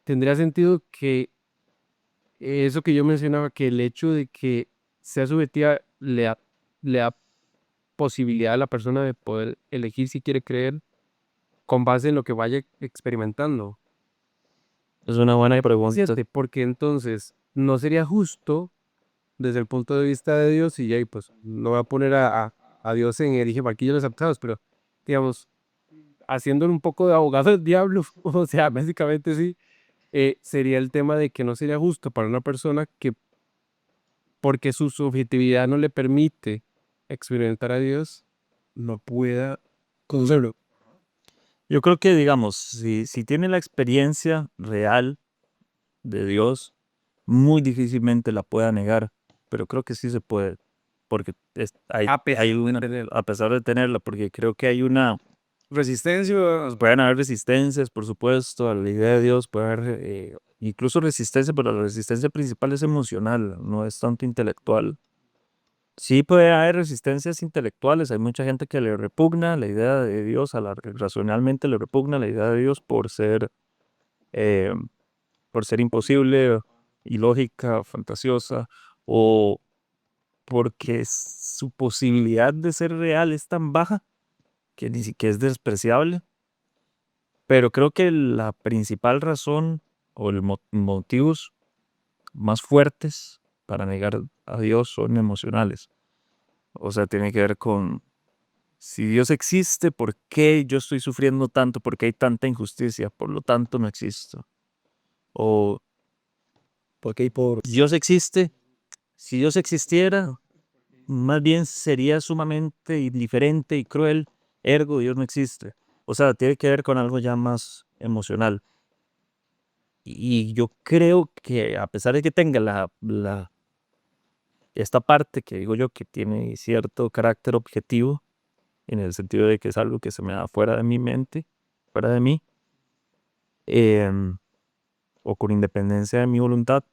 tendría sentido que eso que yo mencionaba, que el hecho de que sea subjetiva le da posibilidad a la persona de poder elegir si quiere creer con base en lo que vaya experimentando. es una buena pregunta. Fíjate, porque entonces no sería justo desde el punto de vista de Dios, y ahí pues no voy a poner a Dios en erige barquillos desadaptados, pero digamos, haciéndole un poco de abogado del diablo, o sea, básicamente sí, sería el tema de que no sería justo para una persona que, porque su subjetividad no le permite experimentar a Dios, no pueda conocerlo. Yo creo que, digamos, si tiene la experiencia real de Dios, muy difícilmente la pueda negar, pero creo que sí se puede, porque A pesar hay una, a pesar de tenerla, porque creo que hay una resistencia, pueden haber resistencias, por supuesto, a la idea de Dios, puede haber incluso resistencia, pero la resistencia principal es emocional, no es tanto intelectual. Sí puede haber resistencias intelectuales, hay mucha gente que le repugna la idea de Dios, racionalmente le repugna la idea de Dios eh, por ser imposible, ilógica, fantasiosa, o porque su posibilidad de ser real es tan baja que ni siquiera es despreciable. Pero creo que la principal razón o los motivos más fuertes para negar a Dios son emocionales. O sea, tiene que ver con si Dios existe, ¿por qué yo estoy sufriendo tanto? ¿Por qué hay tanta injusticia? Por lo tanto, no existo. O Porque por Dios existe. Si Dios existiera, más bien sería sumamente indiferente y cruel. Ergo, Dios no existe. O sea, tiene que ver con algo ya más emocional. Y yo creo que a pesar de que tenga esta parte que digo yo que tiene cierto carácter objetivo, en el sentido de que es algo que se me da fuera de mi mente, fuera de mí, em, o con independencia de mi voluntad,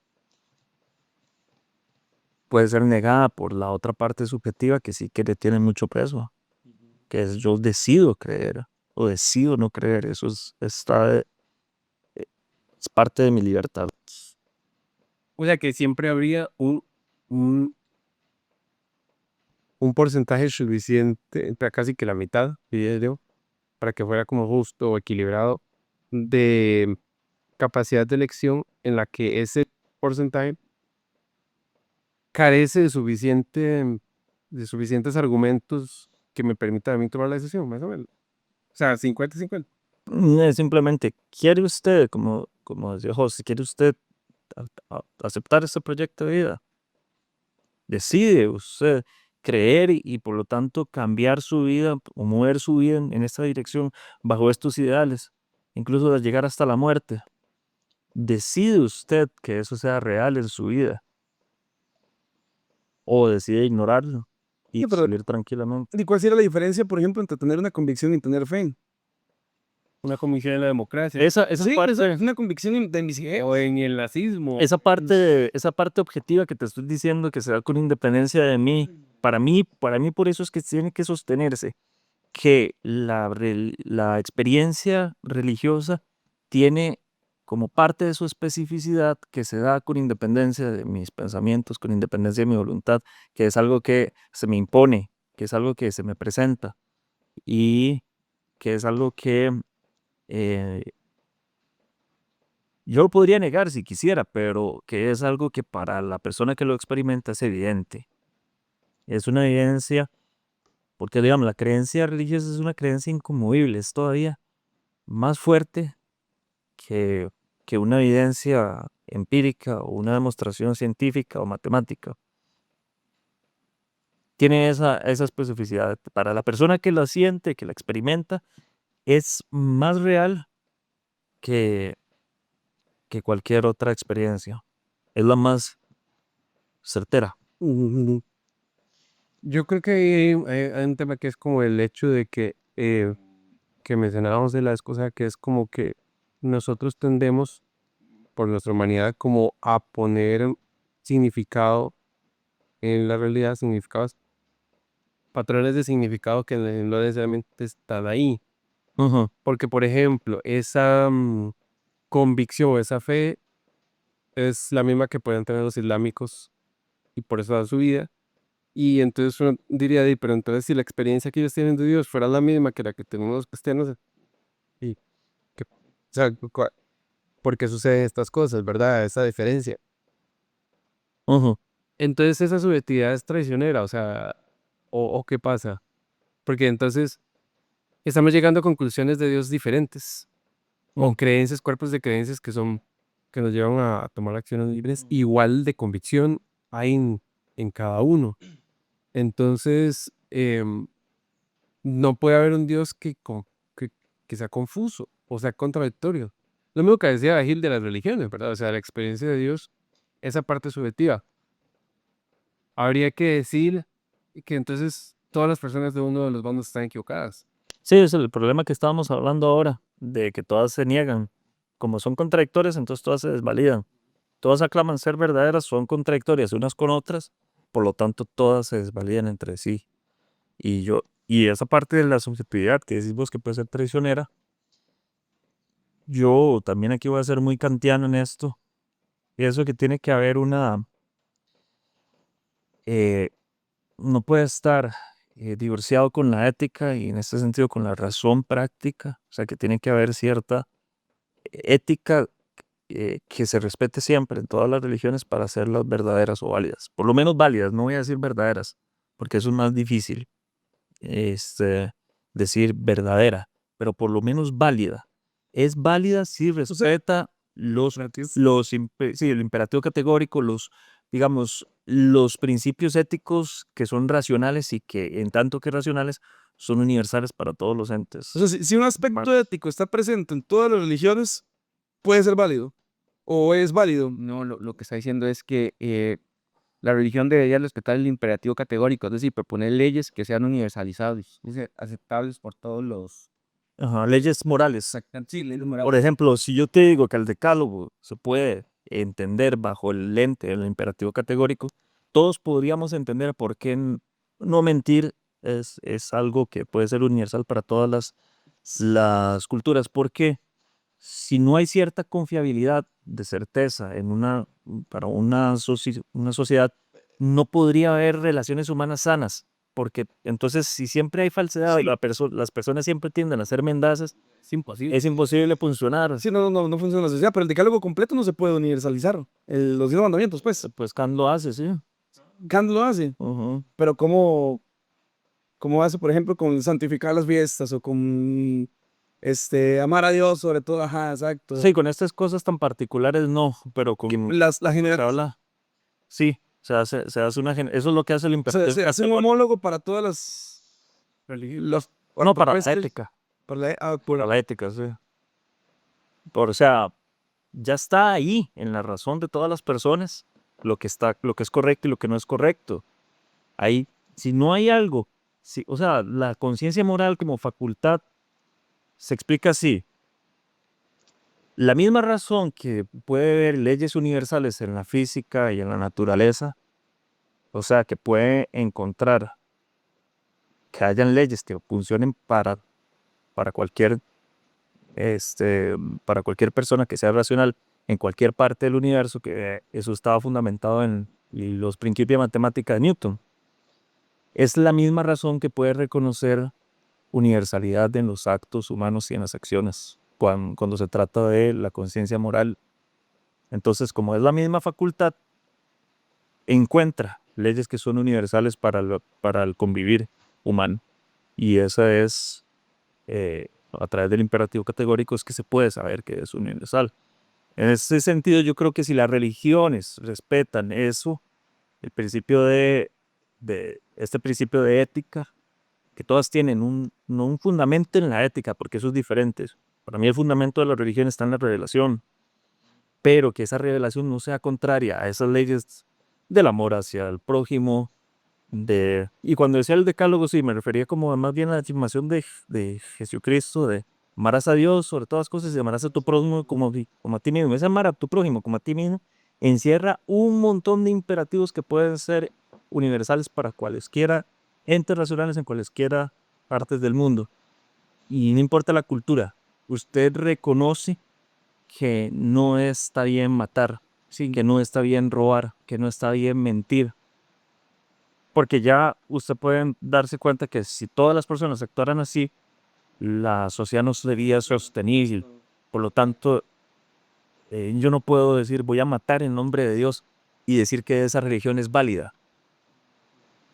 puede ser negada por la otra parte subjetiva que sí que le tiene mucho peso, que es yo decido creer o decido no creer, eso es parte de mi libertad. O sea que siempre habría un, un porcentaje suficiente, entre casi que la mitad, diría yo, para que fuera como justo o equilibrado, de capacidad de elección en la que ese porcentaje carece de suficientes argumentos que me permitan a mí tomar la decisión, más o menos. O sea, 50-50. Es simplemente, ¿quiere usted, como decía José, quiere usted aceptar este proyecto de vida? Decide usted creer y por lo tanto cambiar su vida o mover su vida en esta dirección bajo estos ideales, incluso de llegar hasta la muerte. Decide usted que eso sea real en su vida o decide ignorarlo y Sí, pero vivir tranquilamente. ¿y cuál sería la diferencia, por ejemplo, entre tener una convicción y tener fe? Una comisión en la democracia. Esa Sí, parte, es una convicción de mis ideas. O en el nazismo. esa parte objetiva que te estoy diciendo que se da con independencia de mí, para mí por eso es que tiene que sostenerse que la experiencia religiosa tiene como parte de su especificidad que se da con independencia de mis pensamientos, con independencia de mi voluntad, que es algo que se me impone, que es algo que se me presenta y que es algo que eh, Yo lo podría negar si quisiera, pero que es algo que para la persona que lo experimenta es evidente. Es una evidencia, porque digamos, la creencia religiosa es una creencia inconmovible, es todavía más fuerte que, que una evidencia empírica o una demostración científica o matemática. Tiene esa especificidad. Para la persona que la siente, que la experimenta, es más real que, que cualquier otra experiencia. Es la más certera. Yo creo que hay un tema que es como el hecho de que mencionábamos de la excusa, que es como que nosotros tendemos, por nuestra humanidad, como a poner significado en la realidad, significados, patrones de significado que no necesariamente están ahí. Ujú. Porque, por ejemplo, esa convicción o esa fe es la misma que pueden tener los islámicos y por eso dan su vida. Y entonces uno diría, "Di, pero entonces si la experiencia que ellos tienen de Dios fuera la misma que la que tenemos los cristianos, ¿y qué, o sea, por qué suceden estas cosas, verdad? Esa diferencia. Ujú. Entonces esa subjetividad es traicionera, o sea, o qué pasa. Porque entonces estamos llegando a conclusiones de Dios diferentes, o Mm. creencias, cuerpos de creencias que nos llevan a tomar acciones libres, igual de convicción hay en cada uno. Entonces, no puede haber un Dios que, que sea confuso o sea contradictorio. Lo mismo que decía Gil de las religiones, ¿verdad? O sea, la experiencia de Dios, esa parte subjetiva. Habría que decir que entonces todas las personas de uno de los bandos están equivocadas. Sí, es el problema que estábamos hablando ahora, de que todas se niegan. Como son contradictorias, entonces todas se desvalidan. Todas aclaman ser verdaderas, son contradictorias unas con otras, por lo tanto todas se desvalidan entre sí. Y esa parte de la subjetividad que decís vos que puede ser traicionera, yo también aquí voy a ser muy kantiano en esto. Y eso que tiene que haber eh, no puede estar divorciado con la ética y en este sentido con la razón práctica. O sea que tiene que haber cierta ética que se respete siempre en todas las religiones para hacerlas verdaderas o válidas. Por lo menos válidas, no voy a decir verdaderas, porque eso es más difícil este, decir verdadera, pero por lo menos válida. Es válida si respeta sí, el imperativo categórico, digamos, los principios éticos que son racionales y que en tanto que racionales son universales para todos los entes. O sea, si un aspecto ético está presente en todas las religiones, puede ser válido. O es válido. No, lo que está diciendo es que la religión debería respetar el imperativo categórico, es decir, proponer leyes que sean universalizables, aceptables por todos los... Ajá, leyes morales. Sí, leyes Por morales. ejemplo, si yo te digo que el decálogo se puede entender bajo el lente del imperativo categórico, todos podríamos entender por qué no mentir es algo que puede ser universal para todas las culturas. Porque si no hay cierta confiabilidad de certeza para una sociedad, no podría haber relaciones humanas sanas. Porque entonces, si siempre hay falsedad y las personas siempre tienden a ser mendazas, Es imposible. es imposible funcionar. Sí, no funciona la sociedad, pero el decálogo completo no se puede universalizar. Los 10 mandamientos, pues. Pues Kant lo hace, sí. Kant lo hace. Ujú. Pero ¿cómo hace, por ejemplo, con santificar las fiestas o con amar a Dios sobre todo? Ajá, exacto. Sí, con estas cosas tan particulares no, pero con La se generación. habla, sí, se hace eso es lo que hace el imperativo Se hace un categórico. homólogo para todas las religiones. No, para la ética, Para para la ética, sí. O sea, ya está ahí en la razón de todas las personas lo que es correcto y lo que no es correcto. Ahí, si no hay algo, o sea, la conciencia moral como facultad se explica así. La misma razón que puede haber leyes universales en la física y en la naturaleza, o sea, que puede encontrar que hayan leyes que funcionen para cualquier, para cualquier persona que sea racional en cualquier parte del universo, que eso estaba fundamentado en los principios de matemática de Newton. Es la misma razón que puede reconocer universalidad en los actos humanos y en las acciones, cuando se trata de la conciencia moral Entonces, como es la misma facultad, encuentra leyes que son universales para el convivir humano. Y esa es, a través del imperativo categórico, es que se puede saber que es universal. En ese sentido, yo creo que si las religiones respetan eso, el principio este principio de ética, que todas tienen no un fundamento en la ética, porque eso es diferente. Para mí el fundamento de la religión está en la revelación, pero que esa revelación no sea contraria a esas leyes del amor hacia el prójimo. Y cuando decía el decálogo, sí, me refería como más bien a la afirmación de Jesucristo, de amarás a Dios sobre todas las cosas y amarás a tu prójimo como a ti mismo. Ese amar a tu prójimo como a ti mismo encierra un montón de imperativos que pueden ser universales para cualesquiera entes racionales en cualesquiera partes del mundo. Y no importa la cultura, usted reconoce que no está bien matar, que no está bien robar, que no está bien mentir. Porque ya usted puede darse cuenta que si todas las personas actuaran así, la sociedad no sería sostenible. Por lo tanto, yo no puedo decir voy a matar en nombre de Dios y decir que esa religión es válida.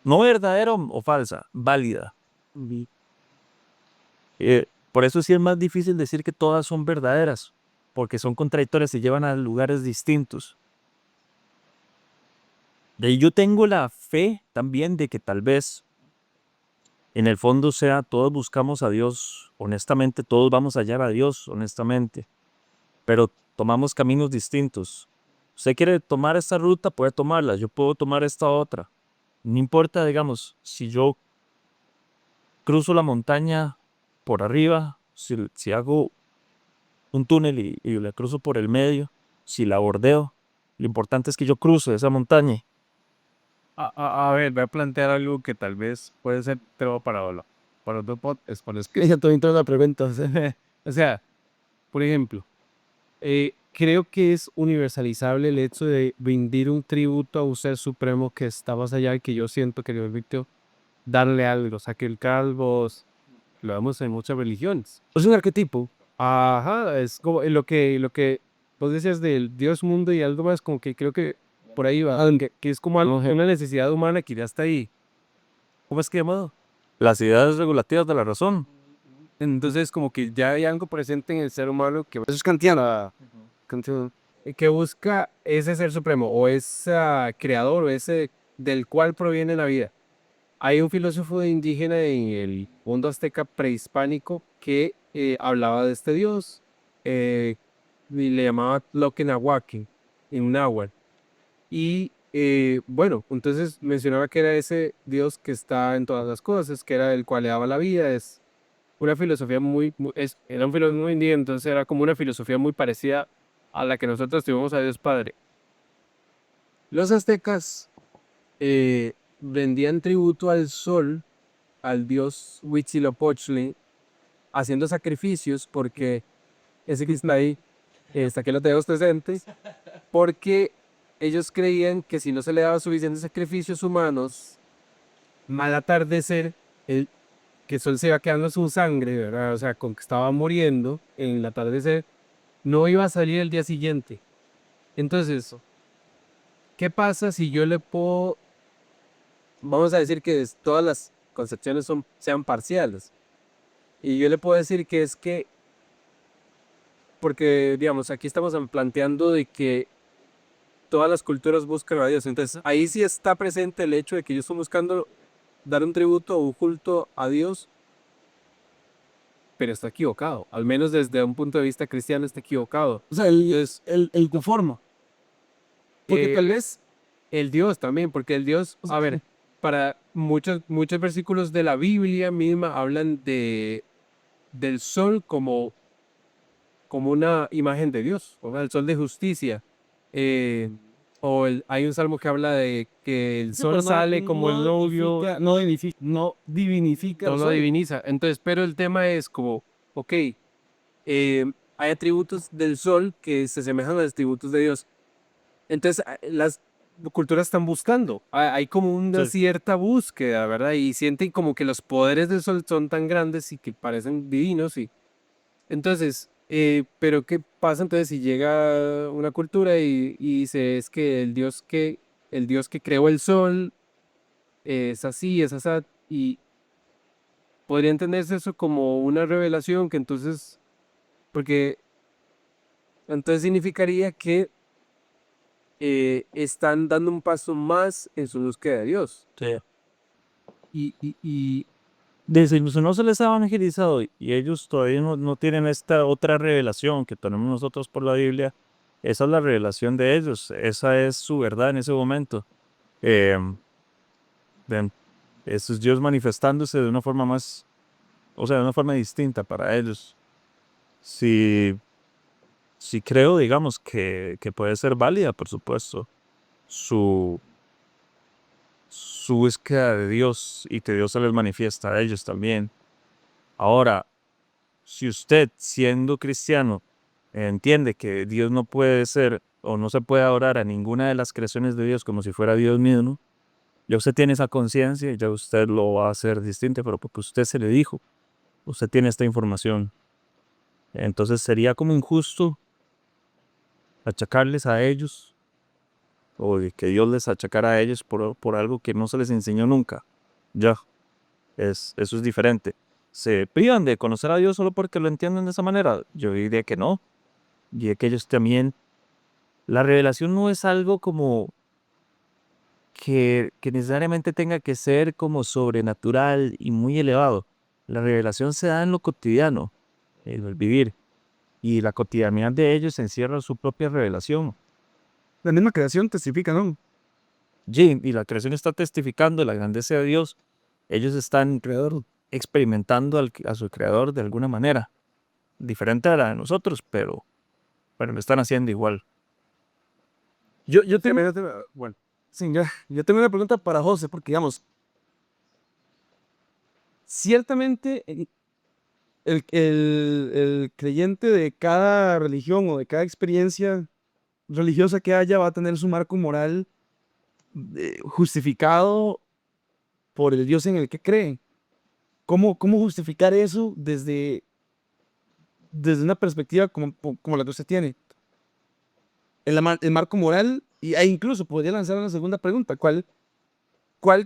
No verdadera o falsa, válida. Por eso sí es más difícil decir que todas son verdaderas, porque son contradictorias y llevan a lugares distintos. Y yo tengo la fe también de que tal vez en el fondo sea todos buscamos a Dios, honestamente, todos vamos a hallar a Dios, honestamente, pero tomamos caminos distintos. Usted quiere tomar esta ruta, puede tomarla, yo puedo tomar esta otra. No importa, digamos, si yo cruzo la montaña por arriba, si hago un túnel y la cruzo por el medio, si la bordeo, lo importante es que yo cruce esa montaña. A ver, voy a plantear algo que tal vez puede ser tema para otro podcast, pero es que, Ya te entró la pregunta. o sea, por ejemplo, creo que es universalizable el hecho de rendir un tributo a un ser supremo que está más allá y que yo siento que le permitió darle algo. O sea, que el calvo lo vemos en muchas religiones. Es un arquetipo. Ajá, es como lo que vos decías del Dios, mundo y algo más, como que creo que por ahí va, que es como una necesidad humana que ya está ahí. ¿Cómo es que llamado? Las ideas regulativas de la razón. Entonces, como que ya hay algo presente en el ser humano Eso es kantiano. que busca ese ser supremo o ese creador o ese del cual proviene la vida. Hay un filósofo indígena en el mundo azteca prehispánico que hablaba de este dios y le llamaba Tloquenahuaque en náhuatl. Y bueno, entonces mencionaba que era ese dios que está en todas las cosas, que era el cual le daba la vida. Es una filosofía era un filósofo muy indígena, entonces era como una filosofía muy parecida a la que nosotros tuvimos a Dios Padre. Los aztecas rendían tributo al sol, al dios Huitzilopochtli, haciendo sacrificios porque ese que está ahí, está que lo tenemos presente, porque ellos creían que si no se le daba suficientes sacrificios humanos, mal atardecer, que el sol se iba quedando su sangre, ¿verdad? O sea, con que estaba muriendo en el atardecer, no iba a salir el día siguiente. Entonces, ¿qué pasa si yo le puedo, vamos a decir que todas las concepciones sean parciales? Y yo le puedo decir que es que, porque digamos, aquí estamos planteando de que todas las culturas buscan a Dios. Entonces, ahí sí está presente el hecho de que yo estoy buscando dar un tributo o un culto a Dios, pero está equivocado. Al menos desde un punto de vista cristiano está equivocado. O sea, el conforma. Porque tal vez, El Dios también, porque el Dios, a ver, para muchos versículos de la Biblia misma hablan del sol como una imagen de Dios, o sea, el sol de justicia. Hay un salmo que habla de que el sol sale como el novio, no divinifica. no lo diviniza. Entonces, pero el tema es como, ok, hay atributos del sol que se asemejan a los atributos de Dios. Entonces, las culturas están buscando, hay como una cierta búsqueda, ¿verdad? Y sienten como que los poderes del sol son tan grandes y que parecen divinos. Y entonces, Pero ¿qué pasa entonces si llega una cultura y dice es que el Dios que creó el sol es así, es así, y podría entenderse eso como una revelación que entonces, porque entonces significaría que están dando un paso más en su búsqueda de Dios. Sí. Y Dice, si no se les ha evangelizado y ellos todavía no tienen esta otra revelación que tenemos nosotros por la Biblia, esa es la revelación de ellos, esa es su verdad en ese momento. Ven, eso es Dios manifestándose de una forma más, o sea, de una forma distinta para ellos. Si creo, digamos, que puede ser válida, por supuesto, su búsqueda de Dios y que Dios se les manifiesta a ellos también. Ahora, si usted, siendo cristiano, entiende que Dios no puede ser o no se puede adorar a ninguna de las creaciones de Dios como si fuera Dios mismo, ya usted tiene esa conciencia y ya usted lo va a hacer distinto, pero porque usted se le dijo, usted tiene esta información. Entonces sería como injusto achacarles a ellos o de que Dios les achacara a ellos por algo que no se les enseñó nunca. Ya, eso es diferente. ¿Se privan de conocer a Dios solo porque lo entienden de esa manera? Yo diría que no. Y que ellos también... La revelación no es algo como que necesariamente tenga que ser como sobrenatural y muy elevado. La revelación se da en lo cotidiano, en el vivir. Y la cotidianidad de ellos encierra su propia revelación. La misma creación testifica, ¿no? Y la creación está testificando la grandeza de Dios. Ellos están experimentando a su creador de alguna manera. Diferente a la de nosotros, pero lo están haciendo igual. Yo tengo, bueno, sí, yo tengo una pregunta para José, porque digamos, ciertamente el creyente de cada religión o de cada experiencia religiosa que haya va a tener su marco moral justificado por el Dios en el que cree. ¿Cómo justificar eso desde una perspectiva como la que usted tiene? El marco moral, e incluso podría lanzar una segunda pregunta. ¿Cuál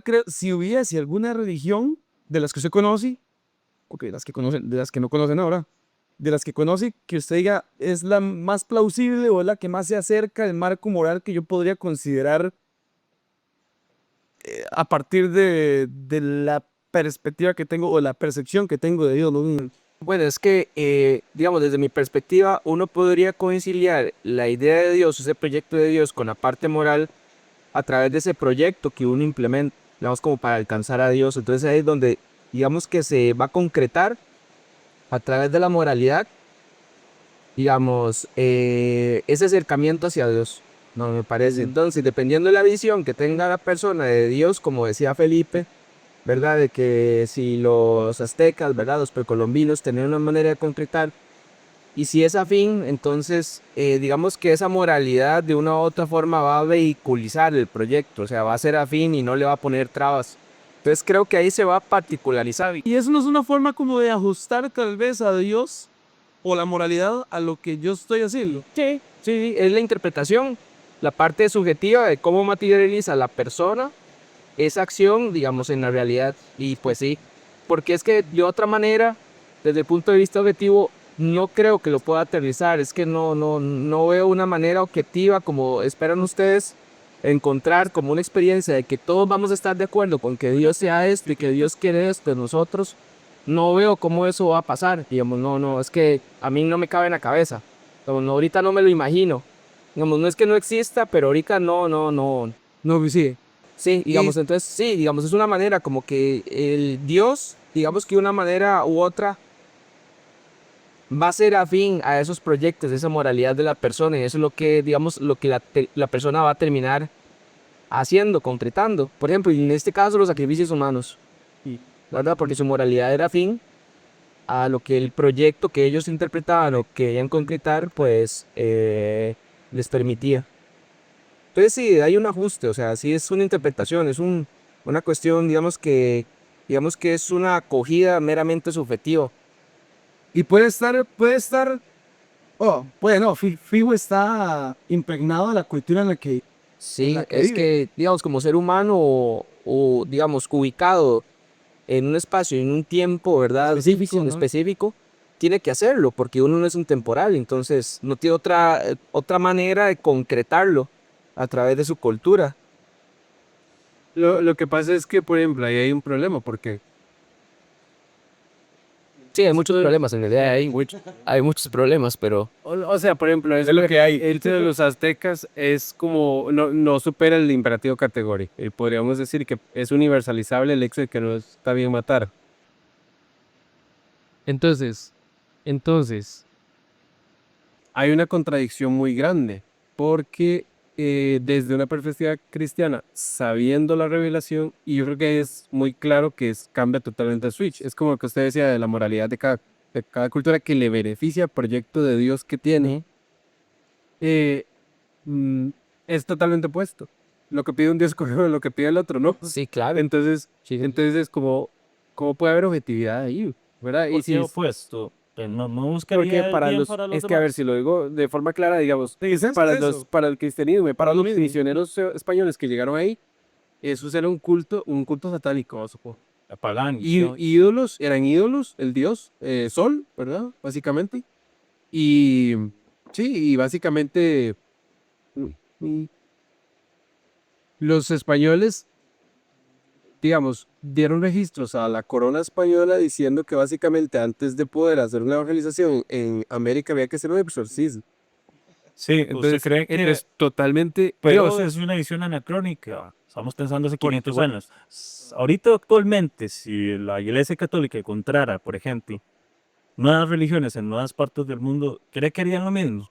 cree, si hubiese alguna religión de las que usted conoce, o de las que conocen, de las que no conocen ahora, de las que conoce, que usted diga es la más plausible o es la que más se acerca al marco moral que yo podría considerar a partir de la perspectiva que tengo o la percepción que tengo de Dios, ¿no? Bueno, es que, digamos, desde mi perspectiva, uno podría conciliar la idea de Dios, ese proyecto de Dios, con la parte moral a través de ese proyecto que uno implementa, digamos, como para alcanzar a Dios. Entonces ahí es donde, digamos, que se va a concretar a través de la moralidad, digamos, ese acercamiento hacia Dios, no me parece. Entonces, dependiendo de la visión que tenga la persona de Dios, como decía Felipe, ¿verdad? De que si los aztecas, ¿verdad? Los precolombinos tenían una manera de concretar, y si es afín, entonces digamos que esa moralidad de una u otra forma va a vehiculizar el proyecto, o sea, va a ser afín y no le va a poner trabas. Entonces creo que ahí se va a particularizar. Y eso no es una forma como de ajustar tal vez a Dios o la moralidad a lo que yo estoy haciendo. Sí, sí, es la interpretación, la parte subjetiva de cómo materializa la persona esa acción, digamos, en la realidad. Y pues sí, porque es que de otra manera, desde el punto de vista objetivo, no creo que lo pueda aterrizar. Es que no veo una manera objetiva como esperan ustedes encontrar como una experiencia de que todos vamos a estar de acuerdo con que Dios sea esto y que Dios quiere esto de nosotros. No veo cómo eso va a pasar. Digamos, no, es que a mí no me cabe en la cabeza. Digamos, no, ahorita no me lo imagino. Digamos, no es que no exista, pero ahorita no. No, pues sí. Sí, digamos, entonces, sí, digamos, es una manera como que el Dios, digamos que de una manera u otra, va a ser afín a esos proyectos, esa moralidad de la persona, y eso es lo que, digamos, lo que la persona va a terminar haciendo, concretando. Por ejemplo, en este caso, los sacrificios humanos, ¿verdad? Porque su moralidad era afín a lo que el proyecto que ellos interpretaban o querían concretar, pues, les permitía. Entonces sí, hay un ajuste, o sea, sí es una interpretación, es una cuestión, digamos que es una acogida meramente subjetiva. Y puede estar Oh, bueno, fijo está impregnado de la cultura en la que Sí, la que es vive. que, digamos, como ser humano digamos, ubicado en un espacio, en un tiempo, ¿verdad? Específico, En ¿no? específico, tiene que hacerlo, porque uno no es un temporal, entonces no tiene otra manera de concretarlo a través de su cultura. Lo que pasa es que, por ejemplo, ahí hay un problema, porque Sí, hay muchos esto- problemas, en realidad hay muchos problemas, pero o sea, por ejemplo, es lo que hay. El de los aztecas es como, no supera el imperativo categórico. Y podríamos decir que es universalizable el hecho de que no está bien matar. Entonces, hay una contradicción muy grande, porque desde una perspectiva cristiana, sabiendo la revelación, y yo creo que es muy claro que cambia totalmente el switch. Es como lo que usted decía de la moralidad de cada cultura que le beneficia al proyecto de Dios que tiene, eh, mm, es totalmente opuesto. Lo que pide un Dios con lo que pide el otro, ¿no? sí, claro. Entonces, Sí, entonces es como, ¿cómo puede haber objetividad ahí? ¿Verdad? Y ¿Por si qué es, opuesto? No, no porque buscaría el para bien los, para los es que a ver, si demás. lo digo de forma clara, digamos, Sí, para el cristianismo y para los mismo. misioneros españoles que llegaron ahí, eso era un culto satánico, supongo. Pagán. Eran ídolos, el dios Sol, ¿verdad? Básicamente. Y sí, y básicamente mm, los españoles, digamos, dieron registros a la corona española diciendo que básicamente antes de poder hacer una evangelización en América había que hacer un exorcismo. Sí, ¿usted Entonces, cree que? es totalmente, Pero digamos, es una visión anacrónica. Estamos pensando hace porque 500 años. Ahorita actualmente, si la Iglesia Católica encontrara, por ejemplo, nuevas religiones en nuevas partes del mundo, ¿cree que harían lo mismo?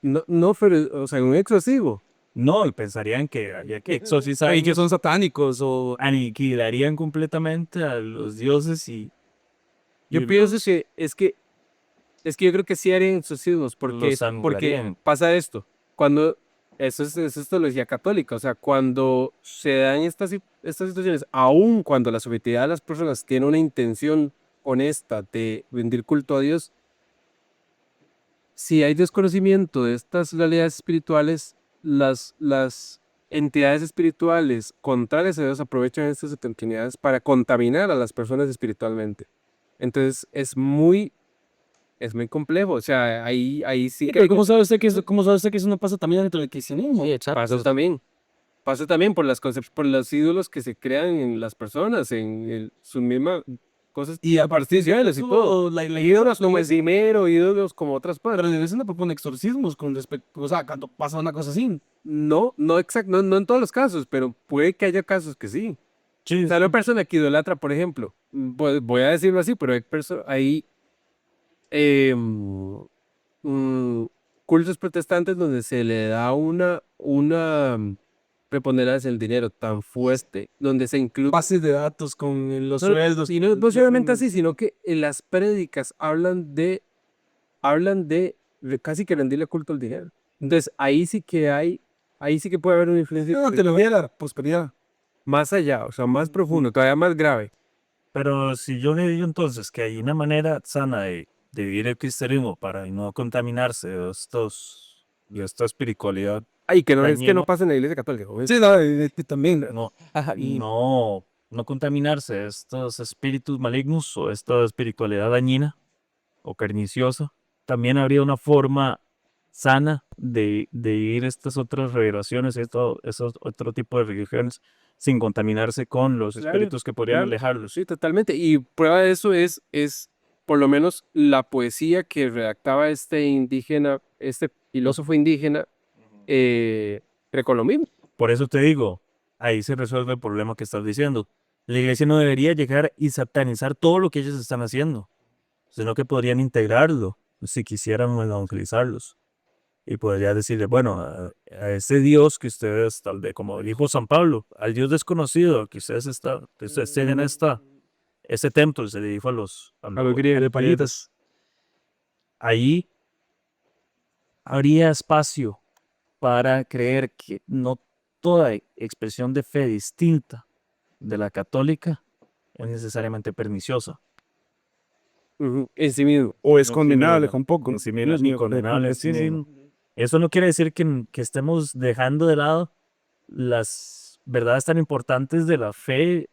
no, pero, o sea, un exorcismo. No, y pensarían que había que Y exorcizar, que son satánicos o... aniquilarían completamente a los dioses Yo y pienso que es que yo creo que sí harían exorcismos, los porque anularían. pasa esto, cuando, eso es teología católica, o sea, cuando se dan estas situaciones, aun cuando la subjetividad de las personas tiene una intención honesta de rendir culto a Dios, si hay desconocimiento de estas realidades espirituales, las entidades espirituales contrarias a Dios aprovechan estas oportunidades para contaminar a las personas espiritualmente. Entonces es muy complejo, o sea, ahí sí que Pero ¿cómo sabe usted que eso no pasa también dentro del cristianismo? sí, exacto. pasa también por por los ídolos que se crean en las personas, en sus mismas cosas Y a partir de artificiales y todo. eso, la Ídolos no como el es... dimero, ídolos como otras Pero cosas. la iglesia no propone exorcismos con respecto... O sea, cuando pasa una cosa así. No exacto, no en todos los casos, pero puede que haya casos que sí. O Sí, sea, una persona que idolatra, por ejemplo, voy a decirlo así, pero hay eh, mm, cultos protestantes donde se le da una preponderancia el dinero tan fuerte, donde se incluye, Bases de datos con los no, sueldos. y no solamente así, sino que en las prédicas hablan de casi que rendirle culto al dinero. Entonces, ahí sí que puede haber una influencia No, te lo voy a la prosperidad. más allá, o sea, más profundo, todavía más grave. pero si yo le digo entonces que hay una manera sana de vivir el cristianismo para no contaminarse de esta espiritualidad Ay, que no es que no dañina, pasa en la iglesia católica, ¿o es? Sí, no, también. no, Ajá, no contaminarse de estos espíritus malignos o esta espiritualidad dañina o perniciosa, también habría una forma sana de vivir estas otras revelaciones, esos otro tipo de religiones sin contaminarse con los Claro, espíritus que podrían claro. alejarlos. Sí, totalmente. Y prueba de eso es por lo menos la poesía que redactaba este filósofo indígena, precolombino. Por eso te digo, ahí se resuelve el problema que estás diciendo. La iglesia no debería llegar y satanizar todo lo que ellos están haciendo, sino que podrían integrarlo si quisieran evangelizarlos. Y podría decirle, bueno, a ese Dios que ustedes, tal vez, como dijo San Pablo, al Dios desconocido que ustedes tienen ese templo, se le dijo A los griegos. De palitas. ahí habría espacio para creer que no toda expresión de fe distinta de la católica es necesariamente perniciosa. En sí mismo. O es No, condenable sí, tampoco. en sí mismo es ni condenable. Sí, sí. Eso no quiere decir que estemos dejando de lado las verdades tan importantes de la fe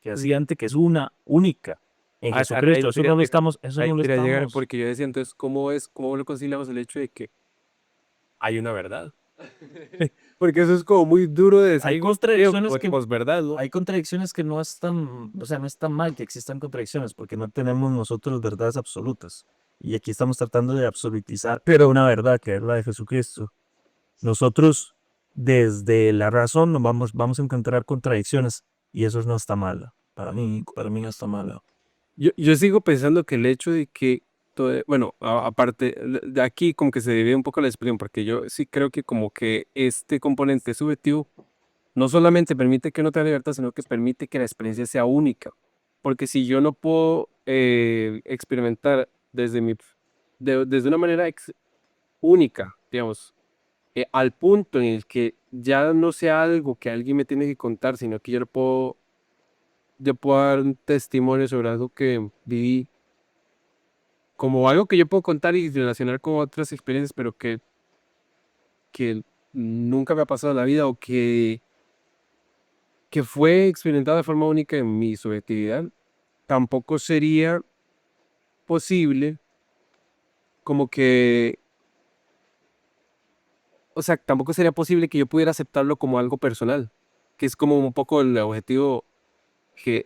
que hacía antes, que es una única en Jesucristo. Eso Ahí no lo quería llegar estamos. porque yo decía, entonces, ¿cómo lo conciliamos el hecho de que hay una verdad? Porque eso es como muy duro de decir. Hay contradicciones que Posverdad, ¿no? hay contradicciones que no están, o sea, no está mal que existan contradicciones, porque no tenemos nosotros verdades absolutas. Y aquí estamos tratando de absolutizar, pero una verdad que es la de Jesucristo. Nosotros, desde la razón, vamos a encontrar contradicciones, y eso no está mal. Para mí no está mal. Yo sigo pensando que el hecho de que, bueno, aparte, de aquí como que se divide un poco la expresión, porque yo sí creo que como que este componente subjetivo no solamente permite que uno tenga libertad, sino que permite que la experiencia sea única. Porque si yo no puedo experimentar desde una manera única, digamos, al punto en el que ya no sea algo que alguien me tiene que contar, sino que yo puedo dar un testimonio sobre algo que viví, como algo que yo puedo contar y relacionar con otras experiencias, pero que nunca me ha pasado en la vida o que fue experimentado de forma única en mi subjetividad, tampoco sería posible como que, o sea, tampoco sería posible que yo pudiera aceptarlo como algo personal, que es como un poco el objetivo que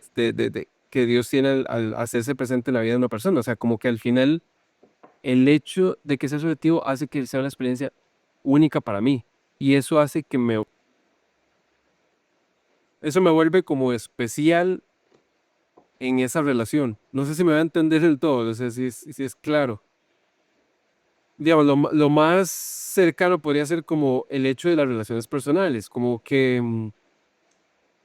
Dios tiene al hacerse presente en la vida de una persona. O sea, como que al final el hecho de que sea subjetivo hace que sea una experiencia única para mí. Y eso hace eso me vuelve como especial en esa relación. No sé si me va a entender del todo, no sé si es claro. Digamos, lo más cercano podría ser como el hecho de las relaciones personales, como que,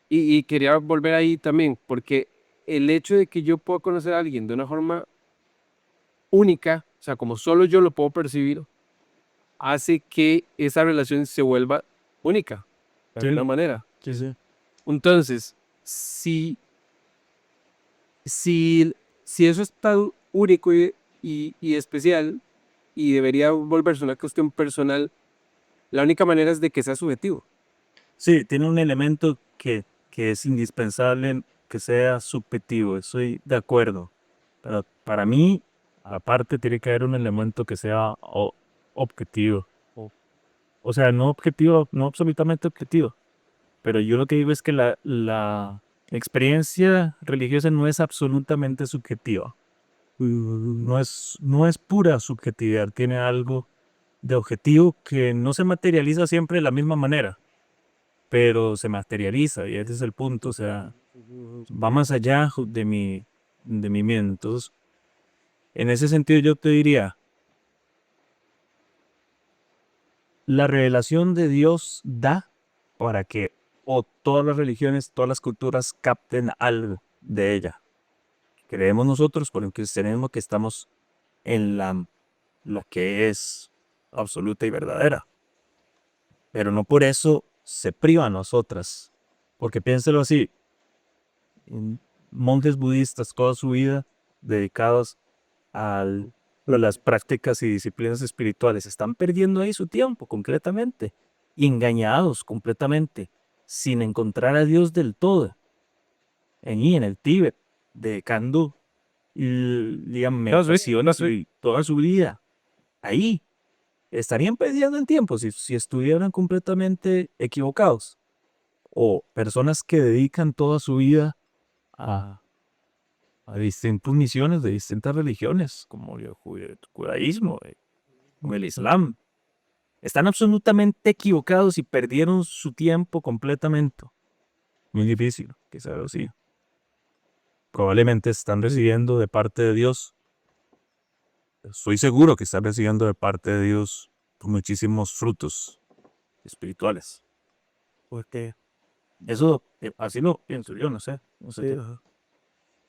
y quería volver ahí también, porque el hecho de que yo pueda conocer a alguien de una forma única, o sea, como solo yo lo puedo percibir, hace que esa relación se vuelva única, de Sí, alguna manera. sí, sí. Entonces, si eso es tan único y especial y debería volverse una cuestión personal, la única manera es de que sea subjetivo. Sí, tiene un elemento que es indispensable que sea subjetivo, estoy de acuerdo. Pero para mí, aparte, tiene que haber un elemento que sea objetivo. O sea, no objetivo, no absolutamente objetivo. Pero yo lo que digo es que la experiencia religiosa no es absolutamente subjetiva. No es pura subjetividad, tiene algo de objetivo que no se materializa siempre de la misma manera, pero se materializa y ese es el punto, o sea, va más allá de mi mente. Entonces, en ese sentido yo te diría, la revelación de Dios da para que o todas las religiones, todas las culturas capten algo de ella. Creemos nosotros por el cristianismo que estamos en lo que es absoluta y verdadera. Pero no por eso se priva a nosotras. Porque piénselo así, monjes budistas toda su vida dedicados a las prácticas y disciplinas espirituales están perdiendo ahí su tiempo completamente, engañados completamente, sin encontrar a Dios del todo, en el Tíbet, dedicando, digamos, meditaciones y toda su vida ahí. Estarían perdiendo el tiempo si estuvieran completamente equivocados. O personas que dedican toda su vida a distintas misiones de distintas religiones, como el judaísmo, como el islam. Están absolutamente equivocados y perdieron su tiempo completamente. Muy difícil, quizás así. Probablemente están recibiendo de parte de Dios. Estoy seguro que están recibiendo de parte de Dios muchísimos frutos espirituales. Porque eso, así lo pienso yo, no sé. No sé.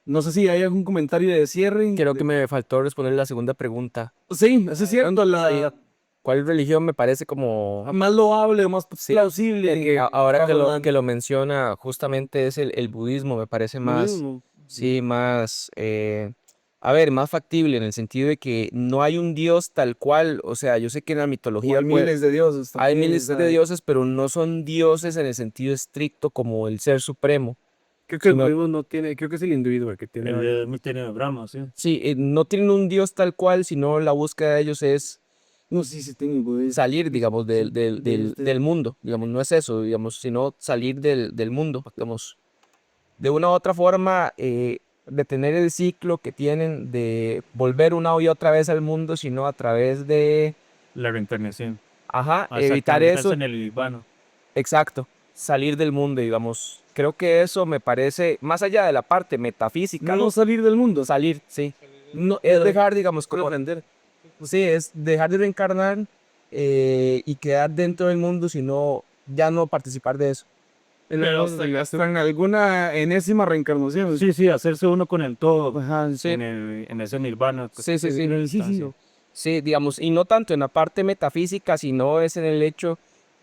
No sé si hay algún comentario de cierre. Creo que me faltó responder la segunda pregunta. Sí, eso es cierto. ¿Cuál religión me parece como... Más loable, más Sí, plausible. ahora que lo menciona, justamente es el budismo, me parece más, sí, más a ver, más factible en el sentido de que no hay un Dios tal cual, o sea, yo sé que en la mitología Hay miles de dioses hay también, miles o de sea, dioses, pero no son dioses en el sentido estricto como el ser supremo, Creo que el sino, budismo no tiene, creo que es el individuo el que tiene El varios. de tiene Brahma, sí. sí, no tienen un Dios tal cual, sino la búsqueda de ellos es no, sí, sí tengo budismo. salir, digamos, Sí, de- del mundo, digamos, no es eso, digamos, sino salir del mundo, digamos, de una u otra forma, detener el ciclo que tienen de volver una y otra vez al mundo, sino a través de, La reencarnación. ajá, Ah, evitar exactamente, eso, en el Nirvana. exacto, salir del mundo, digamos. Creo que eso me parece, más allá de la parte metafísica, No salir del mundo. salir, sí. No, es dejar, digamos, como, aprender. sí, es dejar de reencarnar y quedar dentro del mundo, sino ya no participar de eso. Hasta en alguna enésima reencarnación. Sí, sí, hacerse uno con el todo. Ajá, Sí, En ese Nirvana. sí, sí, sí. sí, sí. Sí, digamos, y no tanto en la parte metafísica, sino es en el hecho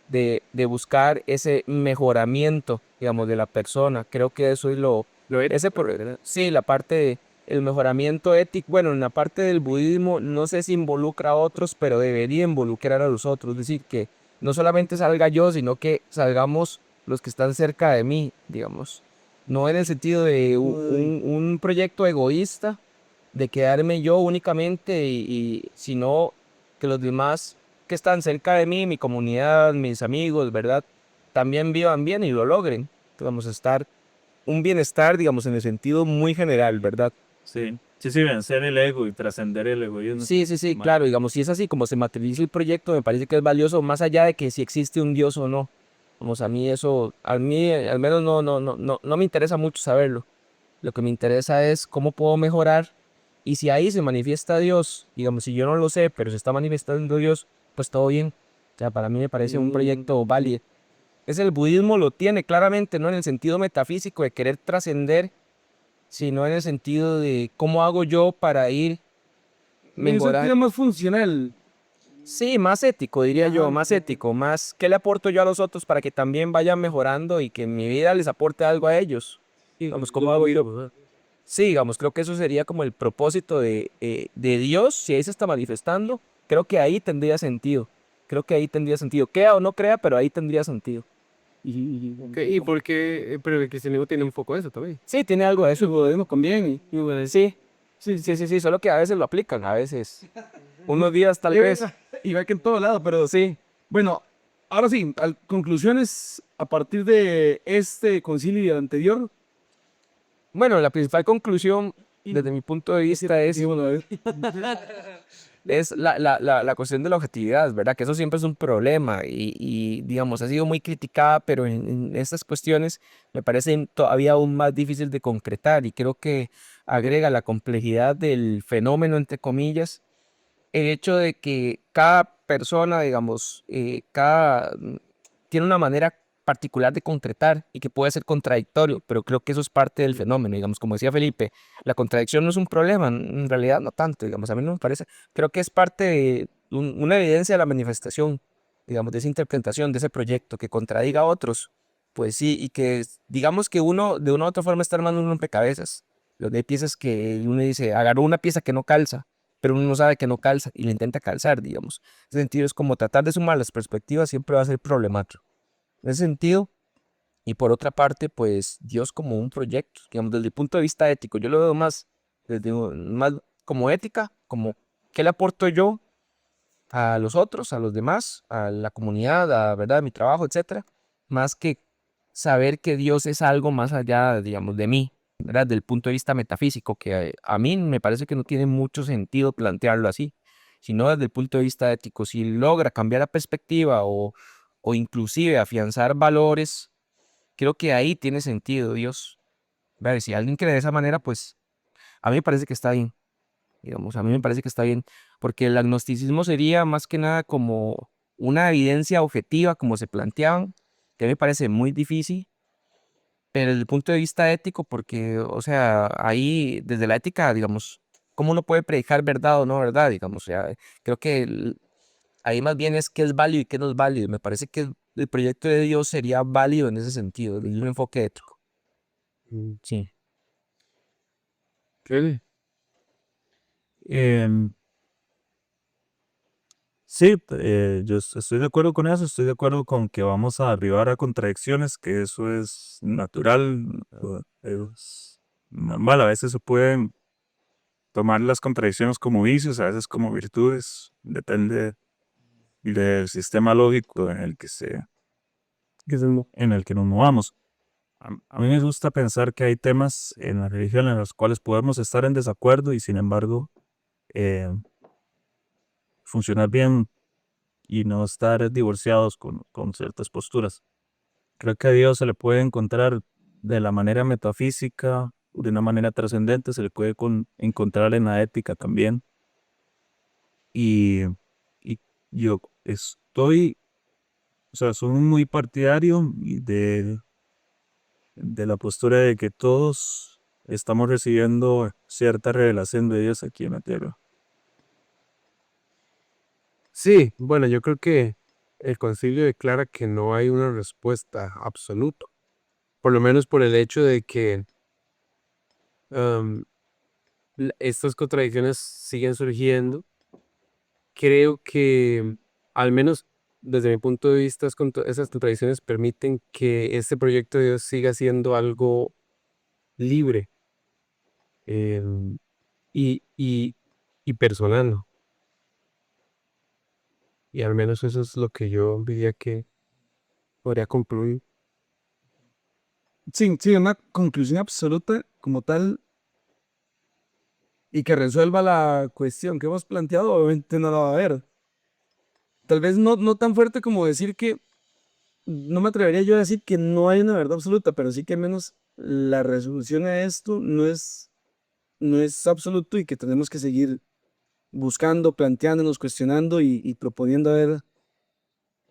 de buscar ese mejoramiento, digamos, de la persona. Creo que eso es Lo ético, ese, sí, la parte el mejoramiento ético, bueno, en la parte del budismo no sé si involucra a otros, pero debería involucrar a los otros. Es decir, que no solamente salga yo, sino que salgamos los que están cerca de mí, digamos. No en el sentido de un proyecto egoísta, de quedarme yo únicamente sino que los demás que están cerca de mí, mi comunidad, mis amigos, ¿verdad? También vivan bien y lo logren. Vamos a estar un bienestar, digamos, en el sentido muy general, ¿verdad? Sí, sí, sí, vencer el ego y trascender el egoísmo. Sí, sí, sí, claro, digamos, si es así como se materializa el proyecto, me parece que es valioso más allá de que si existe un Dios o no. Vamos, a mí eso, a mí al menos no me interesa mucho saberlo. Lo que me interesa es cómo puedo mejorar y si ahí se manifiesta Dios, digamos, si yo no lo sé, pero se está manifestando Dios, pues todo bien. O sea, para mí me parece un proyecto válido. Es el budismo lo tiene claramente, no en el sentido metafísico de querer trascender, sino en el sentido de cómo hago yo para ir En un mejorar. sentido más funcional. Sí, más ético, diría yo, Ajá. más ético, más qué le aporto yo a los otros para que también vayan mejorando y que mi vida les aporte algo a ellos. Digamos, ¿cómo hago yo? Sí, digamos, creo que eso sería como el propósito de Dios, si ahí se está manifestando, creo que ahí tendría sentido. Creo que ahí tendría sentido. Crea o no crea, pero ahí tendría sentido. Ok, ¿y por qué? Pero el cristianismo tiene un poco de eso también. Sí, tiene algo de eso. El budismo también. Sí, sí, solo que a veces lo aplican, a veces. Unos días tal vez. Igual que en todo lado, pero Sí. bueno, ahora sí, conclusiones a partir de este concilio y el anterior. Bueno, la principal conclusión, desde mi punto de vista, Sí, bueno, a ver. es la cuestión de la objetividad, ¿verdad? Que eso siempre es un problema y, digamos, ha sido muy criticada, pero en estas cuestiones me parece todavía aún más difícil de concretar y creo que agrega la complejidad del fenómeno, entre comillas, el hecho de que cada persona, digamos, tiene una manera particular de concretar y que puede ser contradictorio, pero creo que eso es parte del fenómeno, digamos, como decía Felipe, la contradicción no es un problema, en realidad no tanto, digamos, a mí no me parece, creo que es parte de una evidencia de la manifestación, digamos, de esa interpretación, de ese proyecto, que contradiga a otros, pues sí, y que digamos que uno de una u otra forma está armando un rompecabezas, donde hay piezas que uno dice, agarró una pieza que no calza, pero uno no sabe que no calza y le intenta calzar, digamos. En ese sentido es como tratar de sumar las perspectivas siempre va a ser problemático. En ese sentido, y por otra parte, pues Dios como un proyecto, digamos, desde el punto de vista ético, yo lo veo más, más como ética, como qué le aporto yo a los otros, a los demás, a la comunidad, a verdad, mi trabajo, etcétera, más que saber que Dios es algo más allá, digamos, de mí, ¿verdad? Del punto de vista metafísico, que a mí me parece que no tiene mucho sentido plantearlo así, sino desde el punto de vista ético, si logra cambiar la perspectiva o inclusive afianzar valores, creo que ahí tiene sentido Dios. ¿Verdad? Si alguien cree de esa manera, pues a mí me parece que está bien. Digamos, a mí me parece que está bien, porque el agnosticismo sería más que nada como una evidencia objetiva, como se planteaban, que a mí me parece muy difícil, pero desde el punto de vista ético, porque, o sea, ahí, desde la ética, digamos, ¿cómo uno puede predicar verdad o no verdad? Digamos, o sea, creo que ahí más bien es qué es válido y qué no es válido. Me parece que el proyecto de Dios sería válido en ese sentido, desde un enfoque ético. Sí. ¿Qué? Em, sí, yo estoy de acuerdo con eso, estoy de acuerdo con que vamos a arribar a contradicciones, que eso es natural, es normal, a veces se pueden tomar las contradicciones como vicios, a veces como virtudes, depende del sistema lógico en el que nos movamos. A mí me gusta pensar que hay temas en la religión en los cuales podemos estar en desacuerdo y sin embargo eh, funcionar bien y no estar divorciados con ciertas posturas. Creo que a Dios se le puede encontrar de la manera metafísica, de una manera trascendente, se le puede encontrar en la ética también. Y, y yo soy muy partidario de la postura de que todos estamos recibiendo cierta revelación de Dios aquí en la tierra. Sí, bueno, yo creo que el concilio declara que no hay una respuesta absoluta, por lo menos por el hecho de que am, estas contradicciones siguen surgiendo. Creo que, al menos desde mi punto de vista, esas contradicciones permiten que este proyecto de Dios siga siendo algo libre em, y y personal, ¿no? Y al menos eso es lo que yo diría que podría concluir. Sí, sí, una conclusión absoluta como tal y que resuelva la cuestión que hemos planteado, obviamente no la va a haber. Tal vez no tan fuerte como decir que, no me atrevería yo a decir que no hay una verdad absoluta, pero sí que al menos la resolución a esto no es absoluto y que tenemos que seguir buscando, planteándonos, cuestionando y proponiendo a ver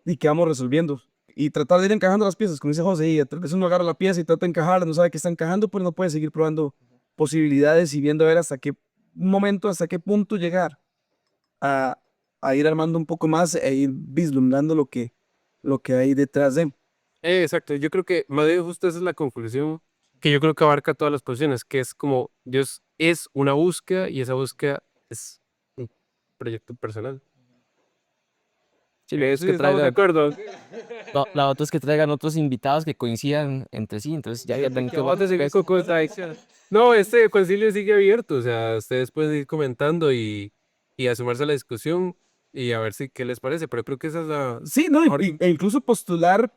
y qué vamos resolviendo. Y tratar de ir encajando las piezas, como dice José, y tal vez uno agarra la pieza y trata de encajarla, no sabe que está encajando, pero no puede seguir probando posibilidades y viendo a ver hasta qué momento, hasta qué punto llegar a, a ir armando un poco más e ir vislumbrando lo que hay detrás de. Exacto, yo creo que más bien justo esa es la conclusión que yo creo que abarca todas las posiciones, que es como Dios es una búsqueda y esa búsqueda es un proyecto personal. Sí, lo otro es Sí, que estamos de traigan, acuerdo. la otra es que traigan otros invitados que coincidan entre sí, entonces ya tengo que Vamos a seguir con contradicciones. No, este concilio sigue abierto, o sea, ustedes pueden ir comentando y a sumarse a la discusión y a ver si qué les parece, pero creo que esa es la Sí, no, e incluso postular,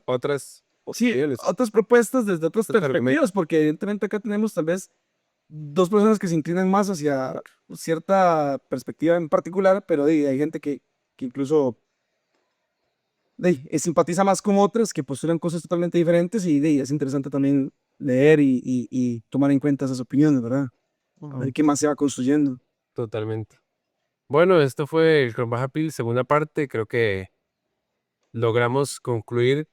otras sí, opciones. otras propuestas desde otras Otros argumentos. perspectivas, porque evidentemente acá tenemos tal vez dos personas que se inclinan más hacia cierta perspectiva en particular, pero hay gente que incluso simpatiza más con otras que postulan cosas totalmente diferentes y es interesante también leer y tomar en cuenta esas opiniones, ¿verdad? A ver qué más se va construyendo. Totalmente. Bueno, esto fue el Chrome Baja Pil, segunda parte. Creo que logramos concluir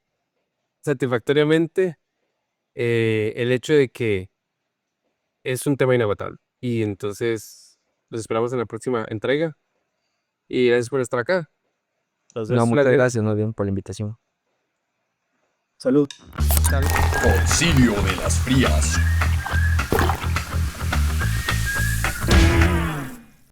satisfactoriamente el hecho de que es un tema inagotable. Y entonces los esperamos en la próxima entrega. Y gracias por estar acá. No, muchas gracias, más bien, por la invitación. Salud. Concilio de las Frías.